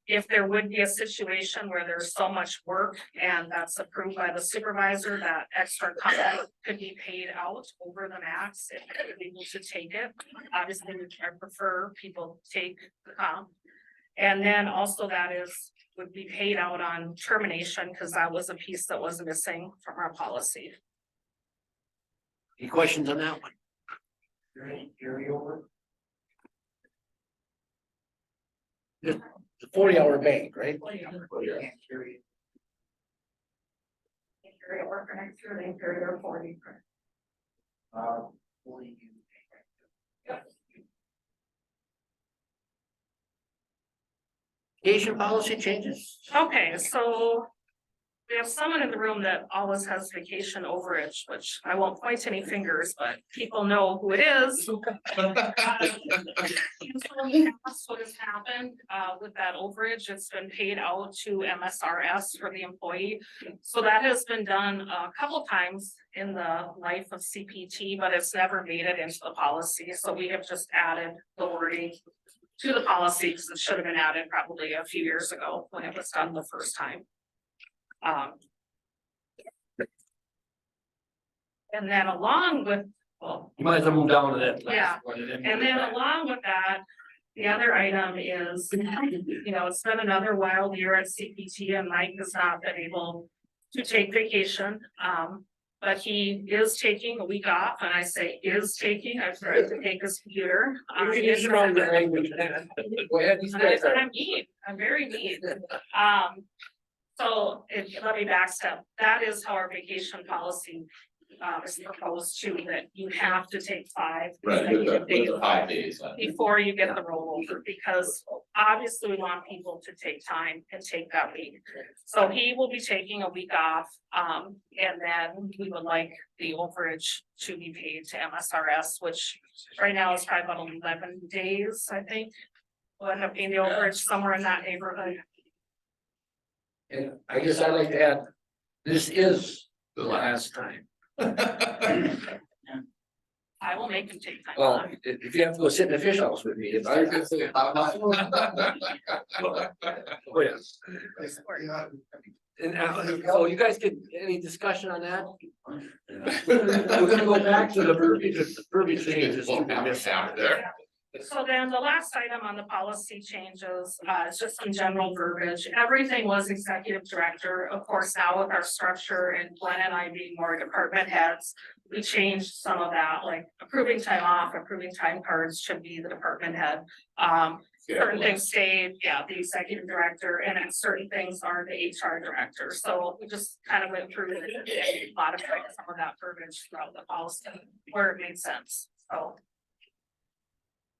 If there would be a situation where there's so much work and that's approved by the supervisor, that extra comp could be paid out over the max if they're able to take it. Obviously, I prefer people take the comp. And then also that would be paid out on termination, because that was a piece that was missing from our policy. Any questions on that one? Carry over? The 40-hour bank, right? 40-hour. Carry over for next year, then carry over 40. Vacation policy changes? Okay, so we have someone in the room that always has vacation overage, which I won't point any fingers, but people know who it is. Usually that's what has happened with that overage. It's been paid out to MSRS for the employee. So that has been done a couple times in the life of CPT, but it's never made it into the policy. So we have just added the wording to the policy, because it should have been added probably a few years ago when it was done the first time. And then along with, well, You might as well move down to that. Yeah, last one and then along with that, the other item is, you know, it's been another wild year at CPT and Mike has not been able to take vacation. But he is taking a week off, and I say is taking, I've tried to take his computer. You can use your own language. Go ahead. I'm mean, I'm very mean. So let me backstep, that is how our vacation policy is proposed to, that you have to take 5 consecutive days 5 days. before you get the rollover, because obviously we want people to take time and take that week. So he will be taking a week off, and then we would like the overage to be paid to MSRS, which right now is probably about 11 days, I think. We'll end up paying the overage somewhere in that neighborhood. And I guess I'd like to add, this is the last time. I will make him take time Well, off. if you have to go sit in the fish house with me, it's. Oh, yes. Yeah. And so you guys could, any discussion on that? We're gonna go back to the verbiage changes. We'll have a sound there. So then the last item on the policy changes, is just some general verbiage. Everything was executive director. Of course, now with our structure and Glenn and I being more department heads, we changed some of that, like approving time off, approving time cards should be the department head. Certain things stayed, the executive director, and then certain things are the HR director. So we just kind of went through and modified some of that verbiage throughout the policy where it made sense. So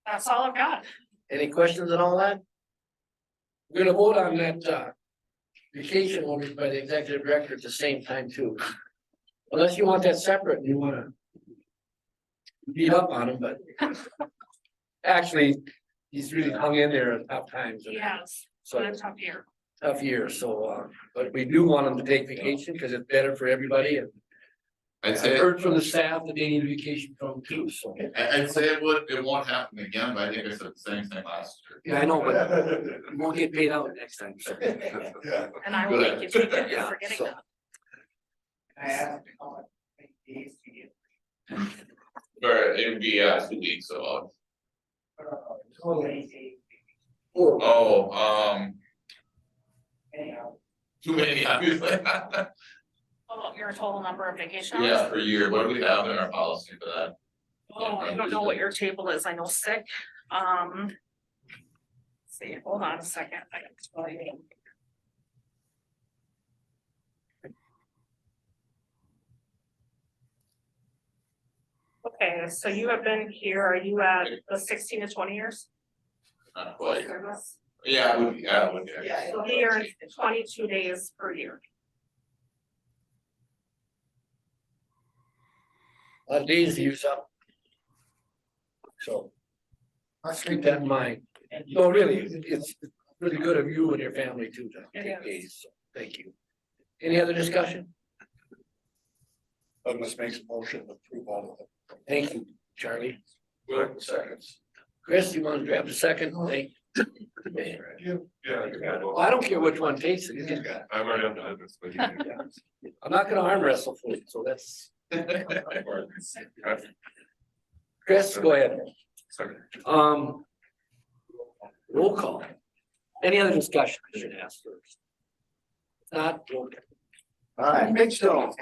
that's all I've got. Any questions on all that? We're gonna vote on that, vacation orders by the executive director at the same time too. Unless you want that separate and you wanna beat up on him, but actually, he's really hung in there at tough times. and Yes, So it's a tough year. tough year, so, but we do want him to take vacation because it's better for everybody and I'd I've say, heard from the staff that they need vacation from too, so. I'd say it won't happen again, but I think I said the same thing last year. Yeah, I know, but we won't get paid out next time, so. And I will make you take it Yeah, for getting so- that. I asked to call it days to get. Or it would be 2 weeks, so, Anyhow. too many, obviously. Oh, your total number of vacation Yeah, hours? per year, what do we have in our policy for that? Oh, I don't know what your table is. I know sick. Let's see, hold on a second. I can tell you. Okay, so you have been here, are you at the 16 to 20 years? Not quite, Service? yeah, it would be, yeah, it would be. So he earns 22 days per year. On days to use up. So. Let's keep that in mind. No, really, it's really good of you and your family too to It take is. days, so thank you. Any other discussion? Douglas makes a motion to approve all of them. Thank you, Charlie. Good, seconds. Chris, you want to grab the second? Thank you. Well, I don't care which one takes it. You can- I've already done this, but you. I'm not gonna arm wrestle for you, so that's. Chris, go ahead. Roll call. Any other discussion I should ask first? If not, roll call. Aye. Big Stone.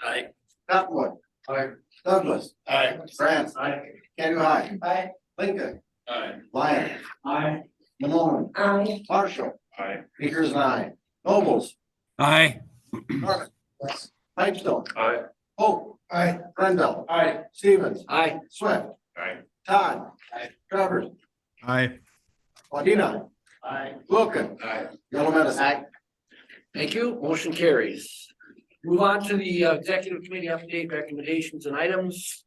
Aye. Cottonwood. Aye. Douglas. Aye. France. Aye. Kenny High. Aye. Lincoln. Aye. Lyon. Aye. Malone. Aye. Marshall. Aye. Peters and I. Nobles. Aye. Norman. Pipestone. Aye. Hope. Aye. Brendel. Aye. Stevens. Aye. Swift. Aye. Todd. Travers. Aye. Wadena. Aye. Wilken. Aye. Yellow Medicine. Thank you. Motion carries. Move on to the executive committee update recommendations and items.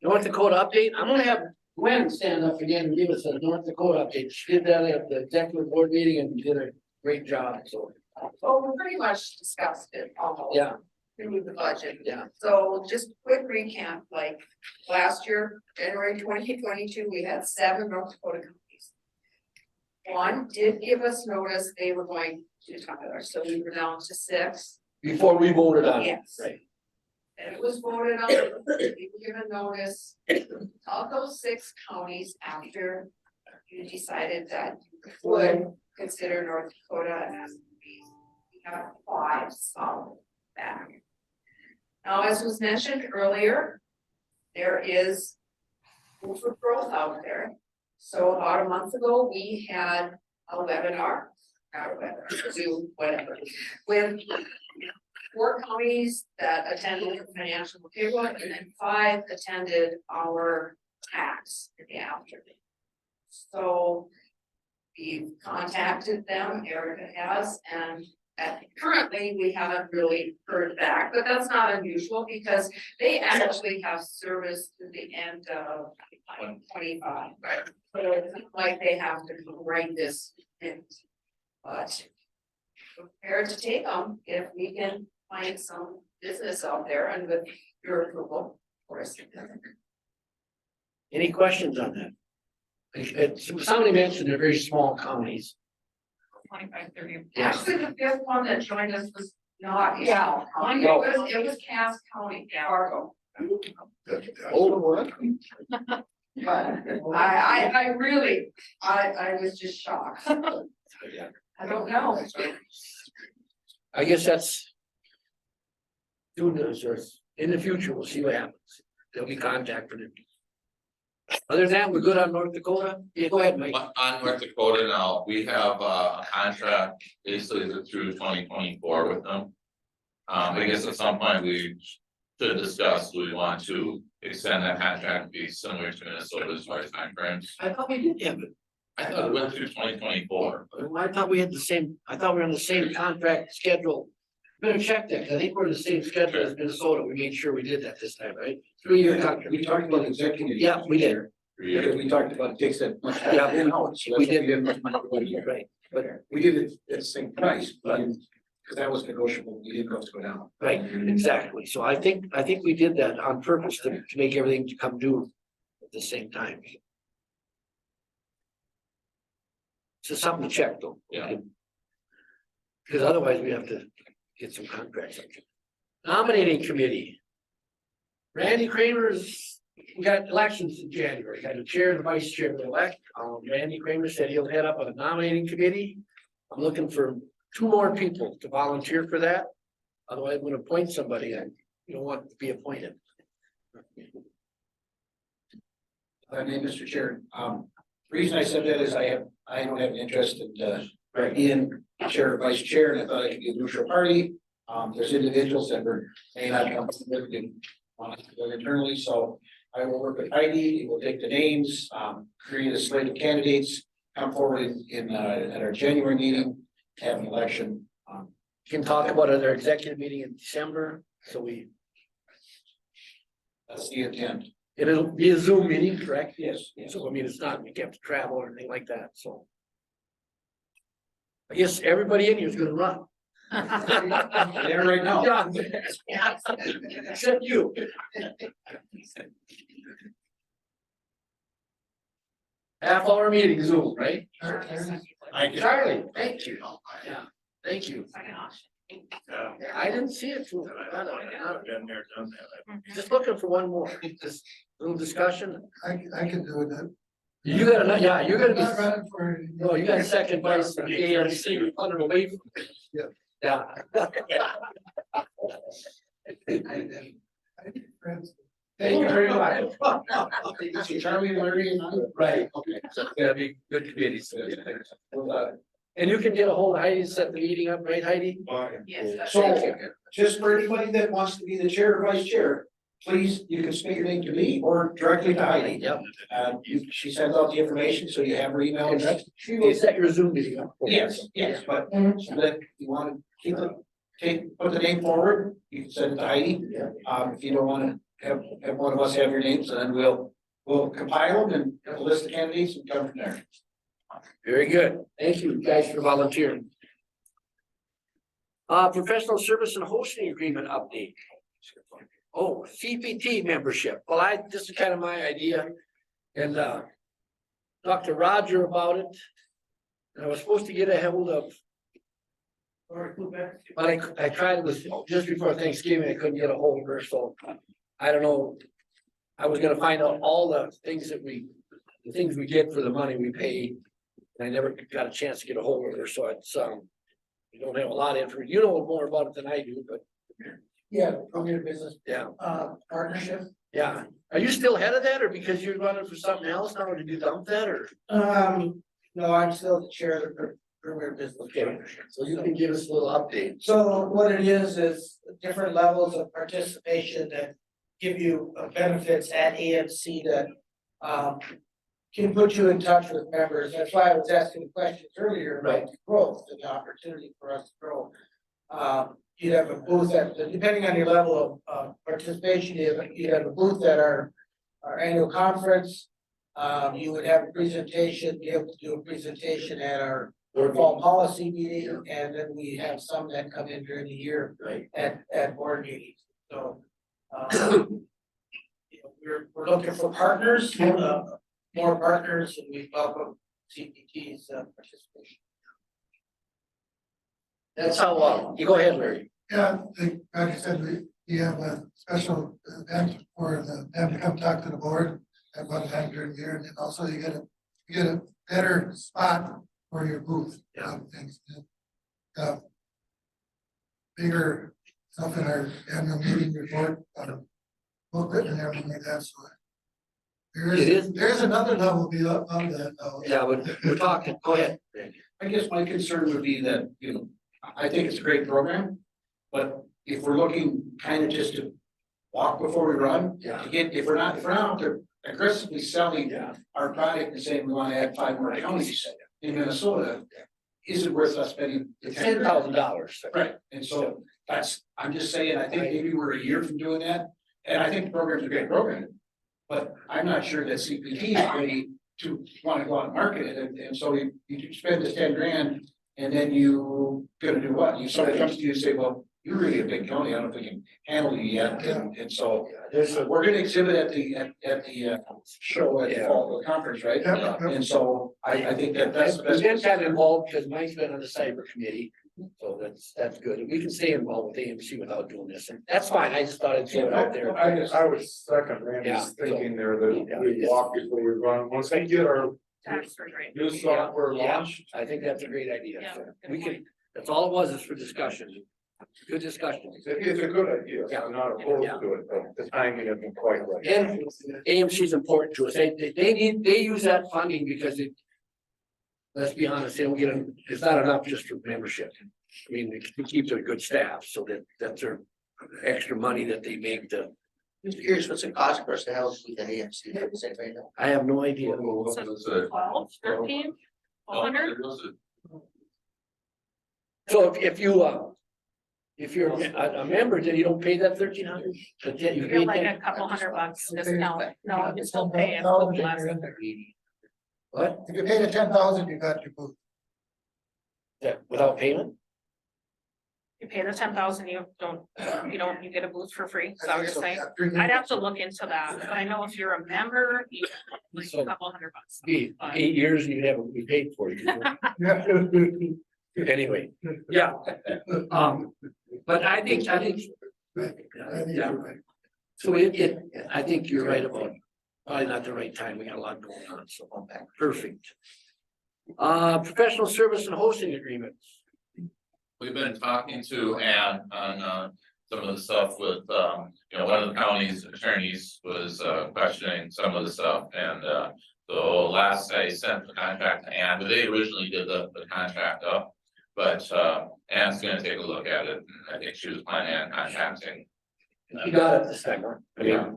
North Dakota update. I'm gonna have Gwen stand up again and give us a North Dakota update. She did that at the executive board meeting and did a great job, so. Well, we pretty much discussed it almost. Yeah. Through the budget. Yeah. So just quick recap, like last year, January 2022, we had 7 North Dakota companies. One did give us notice they were going to Tyler, so we were down to 6. Before we voted on it. Yes. Right. And it was voted on, we were given notice of those 6 counties after you decided that you would consider North Dakota as we have 5 solid back. Now, as was mentioned earlier, there is room for growth out there. So about a month ago, we had a webinar, not a webinar, Zoom, whatever, with 4 counties that attended the financial payroll, and then 5 attended our tax in the afternoon. So we've contacted them, Erica has, and currently we haven't really heard back, but that's not unusual because they actually have service to the end of 25. So it's not like they have to come right this minute. But prepared to take them if we can find some business out there and with your approval, of course. Any questions on that? Somebody mentioned they're very small counties. 25, 30. Actually, the 5th one that joined us was not. Yeah. It was Cass County, Fargo. Oh, what? But I really, I was just shocked. I don't know. I guess that's. Doing this, or in the future, we'll see what happens. There'll be contact for them. Other than that, we're good on North Dakota? Yeah, go ahead, Mike. On North Dakota now, we have a contract basically through 2024 with them. I guess at some point we should discuss, do we want to extend that contract, be similar to Minnesota as far as timeframes? I thought we did, yeah, but I thought it went through 2024. I thought we had the same, I thought we were on the same contract schedule. Better check that, 'cause I think we're on the same schedule as Minnesota. We made sure we did that this time, right? 3-year contract. We talked about executive. Yeah, we did. Because we talked about takes that much. Yeah, we did. Right, but we did it at the same price, but because that was negotiable, we didn't go to go down. Right, exactly. So I think we did that on purpose to make everything to come due at the same time. So something to check though. Yeah. Because otherwise we have to get some contracts. Nominating committee. Randy Kramer's, we got elections in January, got the chair and the vice chair elect. Randy Kramer said he'll head up a nominating committee. I'm looking for 2 more people to volunteer for that. Otherwise, I'm gonna appoint somebody and you don't want to be appointed. Mr. Chair, the reason I said that is I don't have an interest in being chair or vice chair, and I thought I could be a neutral party. There's individuals that may not come with and want to go internally, so I will work with Heidi, we'll take the names, create a slate of candidates, come forward at our January meeting, have an election. Can talk about it at our executive meeting in December, so That's the intent. it'll be a Zoom meeting, correct? Yes, yes. So I mean, it's not, you have to travel or anything like that, so. I guess everybody in here is gonna run. There right now. Yeah. Except you. Half-hour meeting Zoom, right? Charlie, thank you. Yeah, thank you. Second option. I didn't see it. Just looking for one more, just little discussion. I can do that. You gotta, yeah, you're gonna Not be, running for. no, you got second vice for the AMC, under the way. Yeah. Yeah. Thank you very much. Charlie, Larry, and I. Right. Okay. So it's gonna be good committee, so. And you can get a hold of Heidi, set the meeting up, right, Heidi? Yes. So, just for anybody that wants to be the chair or vice chair, please, you can speak your name to me or directly to Heidi. Yep. She sends out the information, so you have her email address. She will set your Zoom meeting up. Yes, but so that you want to keep it, put the name forward, you can send it to Heidi. If you don't want to have one of us have your names, then we'll compile them and have a list of candidates and come from there. Very good. Thank you guys for volunteering. Professional service and hosting agreement update. Oh, CPT membership. Well, this is kind of my idea. And talked to Roger about it. And I was supposed to get a hold of. But I tried with just before Thanksgiving, I couldn't get a hold of her, so I don't know. I was gonna find out all the things the things we get for the money we pay. And I never got a chance to get a hold of her, so it's we don't have a lot of information. You know more about it than I do, but Yeah, Premier Business, Yeah, Partnership. yeah. Are you still head of that, or because you're running for something else now, did you dump that, or? No, I'm still the chair of the Premier Business Okay, Partnership. so you can give us a little update. So what it is different levels of participation that give you benefits at AMC that can put you in touch with members. That's why I was asking questions earlier about the growth and the opportunity for us to grow. You'd have a booth at, depending on your level of participation, you'd have a booth at our annual conference. You would have a presentation, be able to do a presentation at our fall policy meeting, and then we have some that come in during the year at board meetings. So, we're looking for partners, more partners, and we welcome CPT's participation. That's how, you go ahead, Larry. Yeah, like I said, we have a special event for them to come talk to the board at one time during the year, and then also you get a better spot for your booth. Things. Bigger stuff in our annual meeting report, booklet and everything like that, so. There's another level beyond that though. Yeah, but we're talking, go ahead. I guess my concern would be that, I think it's a great program, but if we're looking kind of just to walk before we run, Yeah. to get, if we're not out there aggressively selling our product and saying we want to add 5 more counties in Minnesota, is it worth us spending the $10,000. Right, and so I'm just saying, I think maybe we're a year from doing that, and I think the program's a great program. But I'm not sure that CPT is ready to want to go out and market it, and so you spend this 10 grand, and then you gonna do what? Somebody comes to you and say, well, you're really a big county, I don't think you can handle you yet, and so. We're gonna exhibit at the show at the fall conference, right? Yeah. And so I think that's the We've best. been kind of involved because Mike's been on the cyber committee, so that's good. And we can stay involved with AMC without doing this, and that's fine. I just thought I'd throw it out there. I was second, Yeah. Randy's thinking there that Yeah. we walk before we run, once we get our Tax rate. new software Yeah. launched. I think that's a great idea. Yeah, So good we can, point. that's all it was, is for discussion. Good discussion. It's a good idea, Yeah. I'm not opposed Yeah. to it, but the timing isn't quite right. And AMC is important to us. They use that funding because let's be honest, they don't get, it's not enough just for membership. I mean, it keeps a good staff, so that's their extra money that they make to, Just curious, what's it cost for us to help with the AMC? Does anybody know? I have no idea. 12, 13, 100? So if you're a member, then you don't pay that 1,300? But yet you You're pay like that. a couple $100 discount. No, you still pay it. It's less than 30. What? If you pay the 10,000, you got your booth. That without payment? You pay the 10,000, you get a booth for free. Is that what you're saying? I'd have to look into that, but I know if you're a member, you like a couple $100. Be 8 years and you'd have it be paid for you. Anyway, yeah. But I think, yeah. So I think you're right about, probably not the right time. We got a lot going on, so I'm back. Perfect. Professional service and hosting agreements. We've been talking to Ann on some of the stuff with, one of the county's attorneys was questioning some of the stuff, and so last I sent the contract to Ann, but they originally did the contract up. But Ann's gonna take a look at it, and I think she was planning on contacting. You got it this time, huh?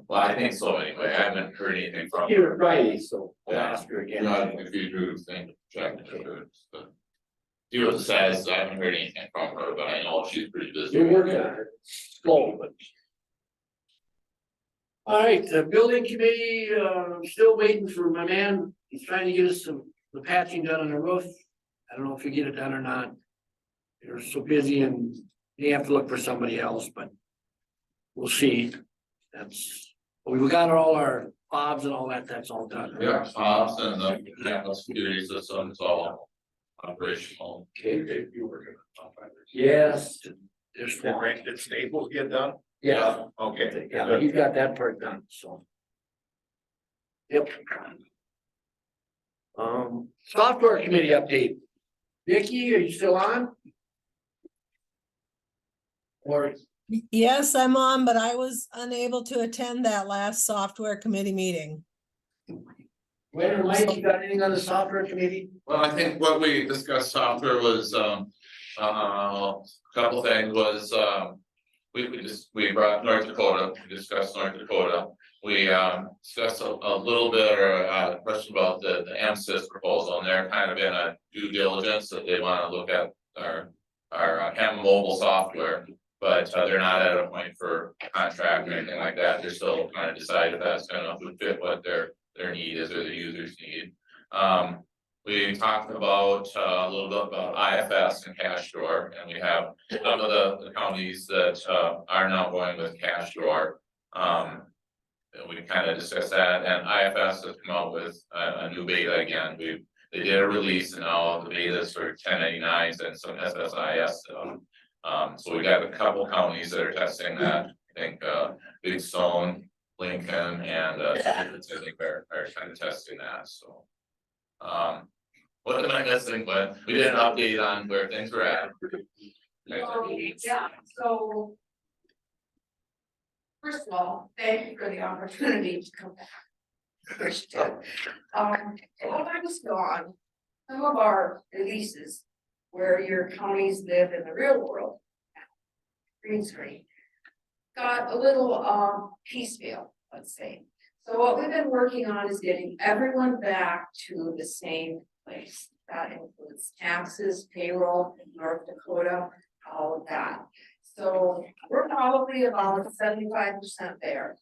Well, I think so anyway, I haven't heard anything from Here her. Friday, so I'll ask her again. If you do think, check it, but. See what it says, I haven't heard anything from her, but I know she's pretty busy. We're working on it, slow, but. All right, the building committee, still waiting for my man, he's trying to get us the patching done on the roof. I don't know if you get it done or not. They're so busy and they have to look for somebody else, but. We'll see. We got all our fobs and all that, that's all done. Yeah, Tom's and the security system is all operational. Okay, You were gonna. yes, there's four. Did Staples get done? Yeah, Okay. yeah, he's got that part done, so. Yep. Software committee update. Vicky, are you still on? Or Yes, I'm on, but I was unable to attend that last software committee meeting. Wait, or Mike, you got anything on the software committee? Well, I think what we discussed software was, a couple things was, we brought North Dakota, we discussed North Dakota. We, discussed a little bit, or a question about the MSIS proposal, and they're kind of in a due diligence that they wanna look at our M mobile software. But they're not at a point for contract or anything like that, they're still trying to decide if that's gonna fit what their need is or the users need. We talked about a little bit about IFS and cash drawer, and we have some of the counties that are now going with cash drawer. And we kind of discussed that, and IFS has come out with a new beta again. They did a release, and now the betas for 1099s and some SSIS stuff. So we got a couple counties that are testing that. I think Big Stone, Lincoln, and I think are kind of testing that, so. What am I missing, but we did an update on where things were at. Yeah, so. First of all, thank you for the opportunity to come back. First, while I was gone, some of our releases where your counties live in the real world. Green screen. Got a little piecemeal, let's say. So what we've been working on is getting everyone back to the same place. That includes taxes, payroll, North Dakota, all of that. So we're probably about 75% there.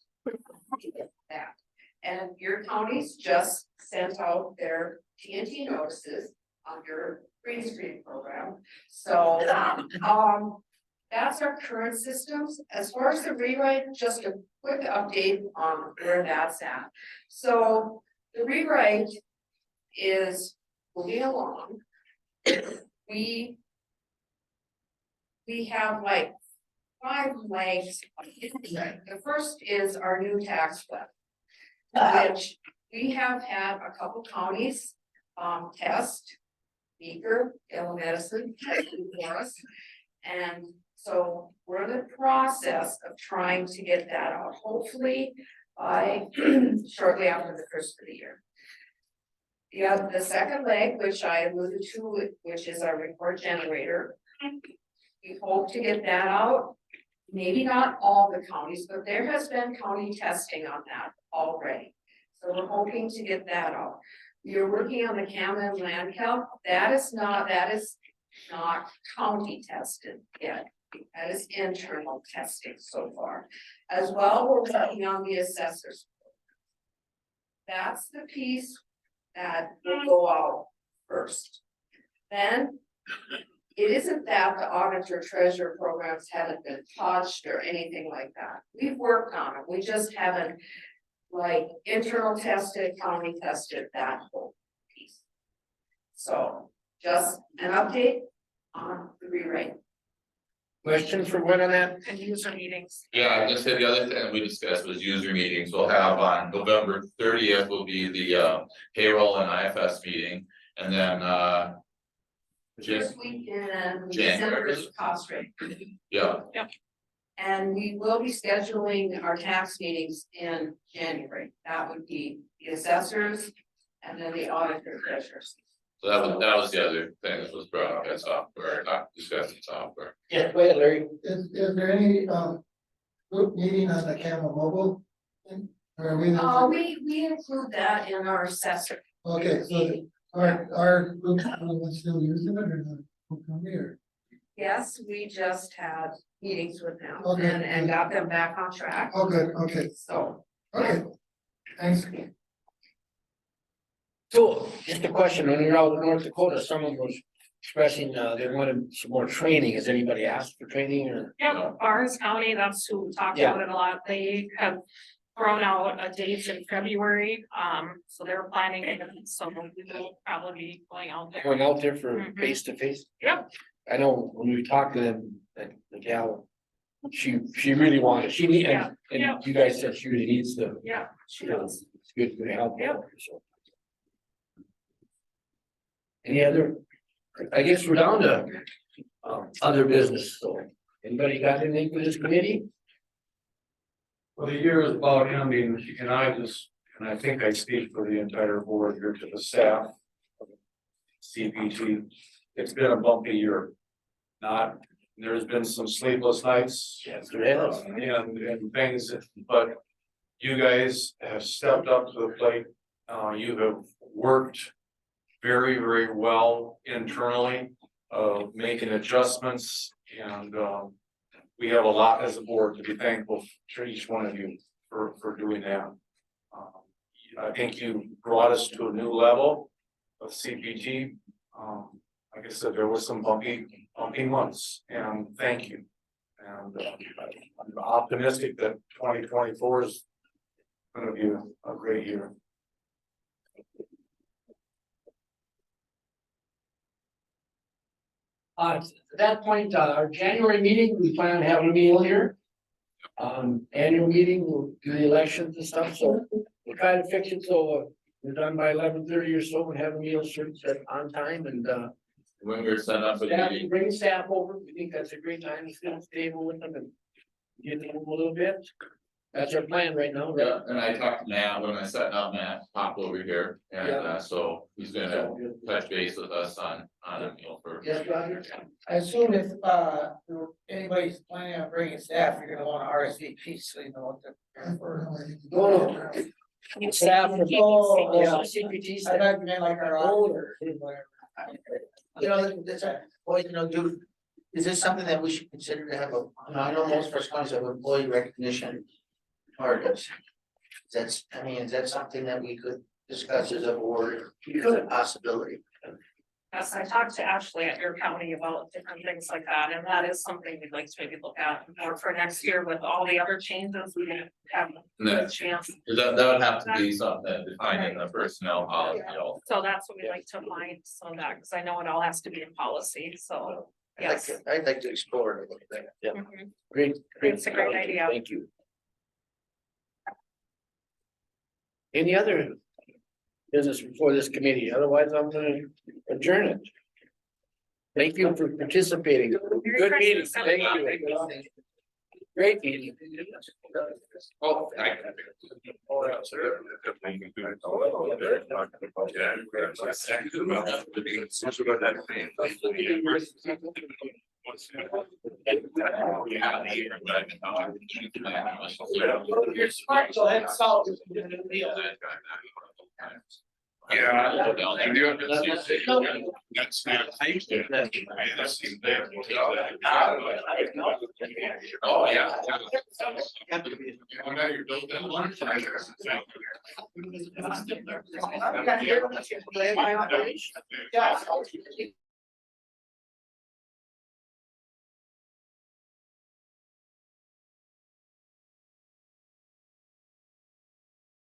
That. And your counties just sent out their TNT notices on your green screen program. So that's our current systems. As far as the rewrite, just a quick update on where that's at. So the rewrite is moving along. We have like 5 legs. The first is our new tax web, which we have had a couple counties test. Beaker, Yellow Medicine, for us. And so we're in the process of trying to get that out, hopefully by shortly after the first of the year. Yeah, the second leg, which I alluded to, which is our report generator. We hope to get that out. Maybe not all the counties, but there has been county testing on that already. So we're hoping to get that out. We are working on the CAMA and land count. That is not county tested yet. That is internal testing so far. As well, we're working on the assessors. That's the piece that will go out first. Then it isn't that the auditor treasurer programs haven't been touched or anything like that. We've worked on it. We just haven't like internal tested, county tested that whole piece. So just an update on the rewrite. Questions for Gwen on that? And user meetings. Yeah, I just said the other thing we discussed was user meetings. We'll have on November 30th will be the payroll and IFS meeting, and then This weekend, January. December's cost rate. yeah, And we will be scheduling our tax meetings in January. That would be the assessors and then the auditor treasurers. so that was the other thing that was brought up, that software, not discussing software. Yeah, go ahead, Larry. Is there any group meeting on the camera mobile? Or are We include that in our assessor. okay, so our group still using it or not? Here. Yes, we just had meetings with them Okay. and got them back on track. Oh, good, okay, So, okay. Thanks. So, just a question, when you're out in North Dakota, someone was expressing, they wanted some more training. Has anybody asked for training or? Yep, Barnes County, that's who talked Yeah. about it a lot. They have thrown out a date in February. So they're planning it, so we will probably be going out there. Going out there for Mhm. face to face? Yep. I know when we talked to them, that the gal, she really wanted, Yeah, yeah. and you guys said she really needs the, Yeah, she does. it's good to help. Yep. So. Any other, I guess we're down to other business, so Anybody got anything for this committee? Well, the year is about ending, and I think I speak for the entire board here to the staff. of CPT, it's been a bumpy year. There's been some sleepless nights. Yes, there has. And things, but you guys have stepped up to the plate. You have worked very, very well internally, making adjustments and, we have a lot as a board to be thankful to each one of you for doing that. I think you brought us to a new level of CPT. Like I said, there was some bumpy months, and thank you. And I'm optimistic that 2024 is gonna be a great year. To that point, our January meeting, we plan on having a meal here. Annual meeting, we'll do the elections and stuff, so we'll try to fix it, so we're done by 11:30 or so, and have a meal served on time, and When we're set up with the staff, meeting, bring staff over, we think that's a great time to sit at the table with them and get to know them a little bit. That's our plan right now, right? yeah, and I talked to Matt when I set up, Matt popped over here, and Yeah. so he's gonna touch base with us on a meal for. Yes, Roger? I assume if, anybody's planning on bringing staff, you're gonna wanna RSVP, so you know what the. No, staff, Oh, yeah, CPT I staff. thought you meant like our owner. You know, that's a, well, you know, is this something that we should consider to have a, you know, I know most of our counties have employee recognition targets. Is that something that we could discuss as a board, as a possibility? Yes, I talked to Ashley at your county about different things like that, and that is something we'd like to maybe look at more for next year with all the other changes, we didn't have a chance. That would have to be something that defined in the personnel policy, So that's what we like to find some of that, because I know it all has to be in policy, so, yes. I'd like to explore it a little bit. Mhm. Great. It's a great idea. Thank you. Any other business before this committee? Otherwise, I'm gonna adjourn it. Thank you for participating. Good meeting. Thank you. Great meeting. Oh, You're smart, so that's all. Yeah. Oh, yeah. Yeah.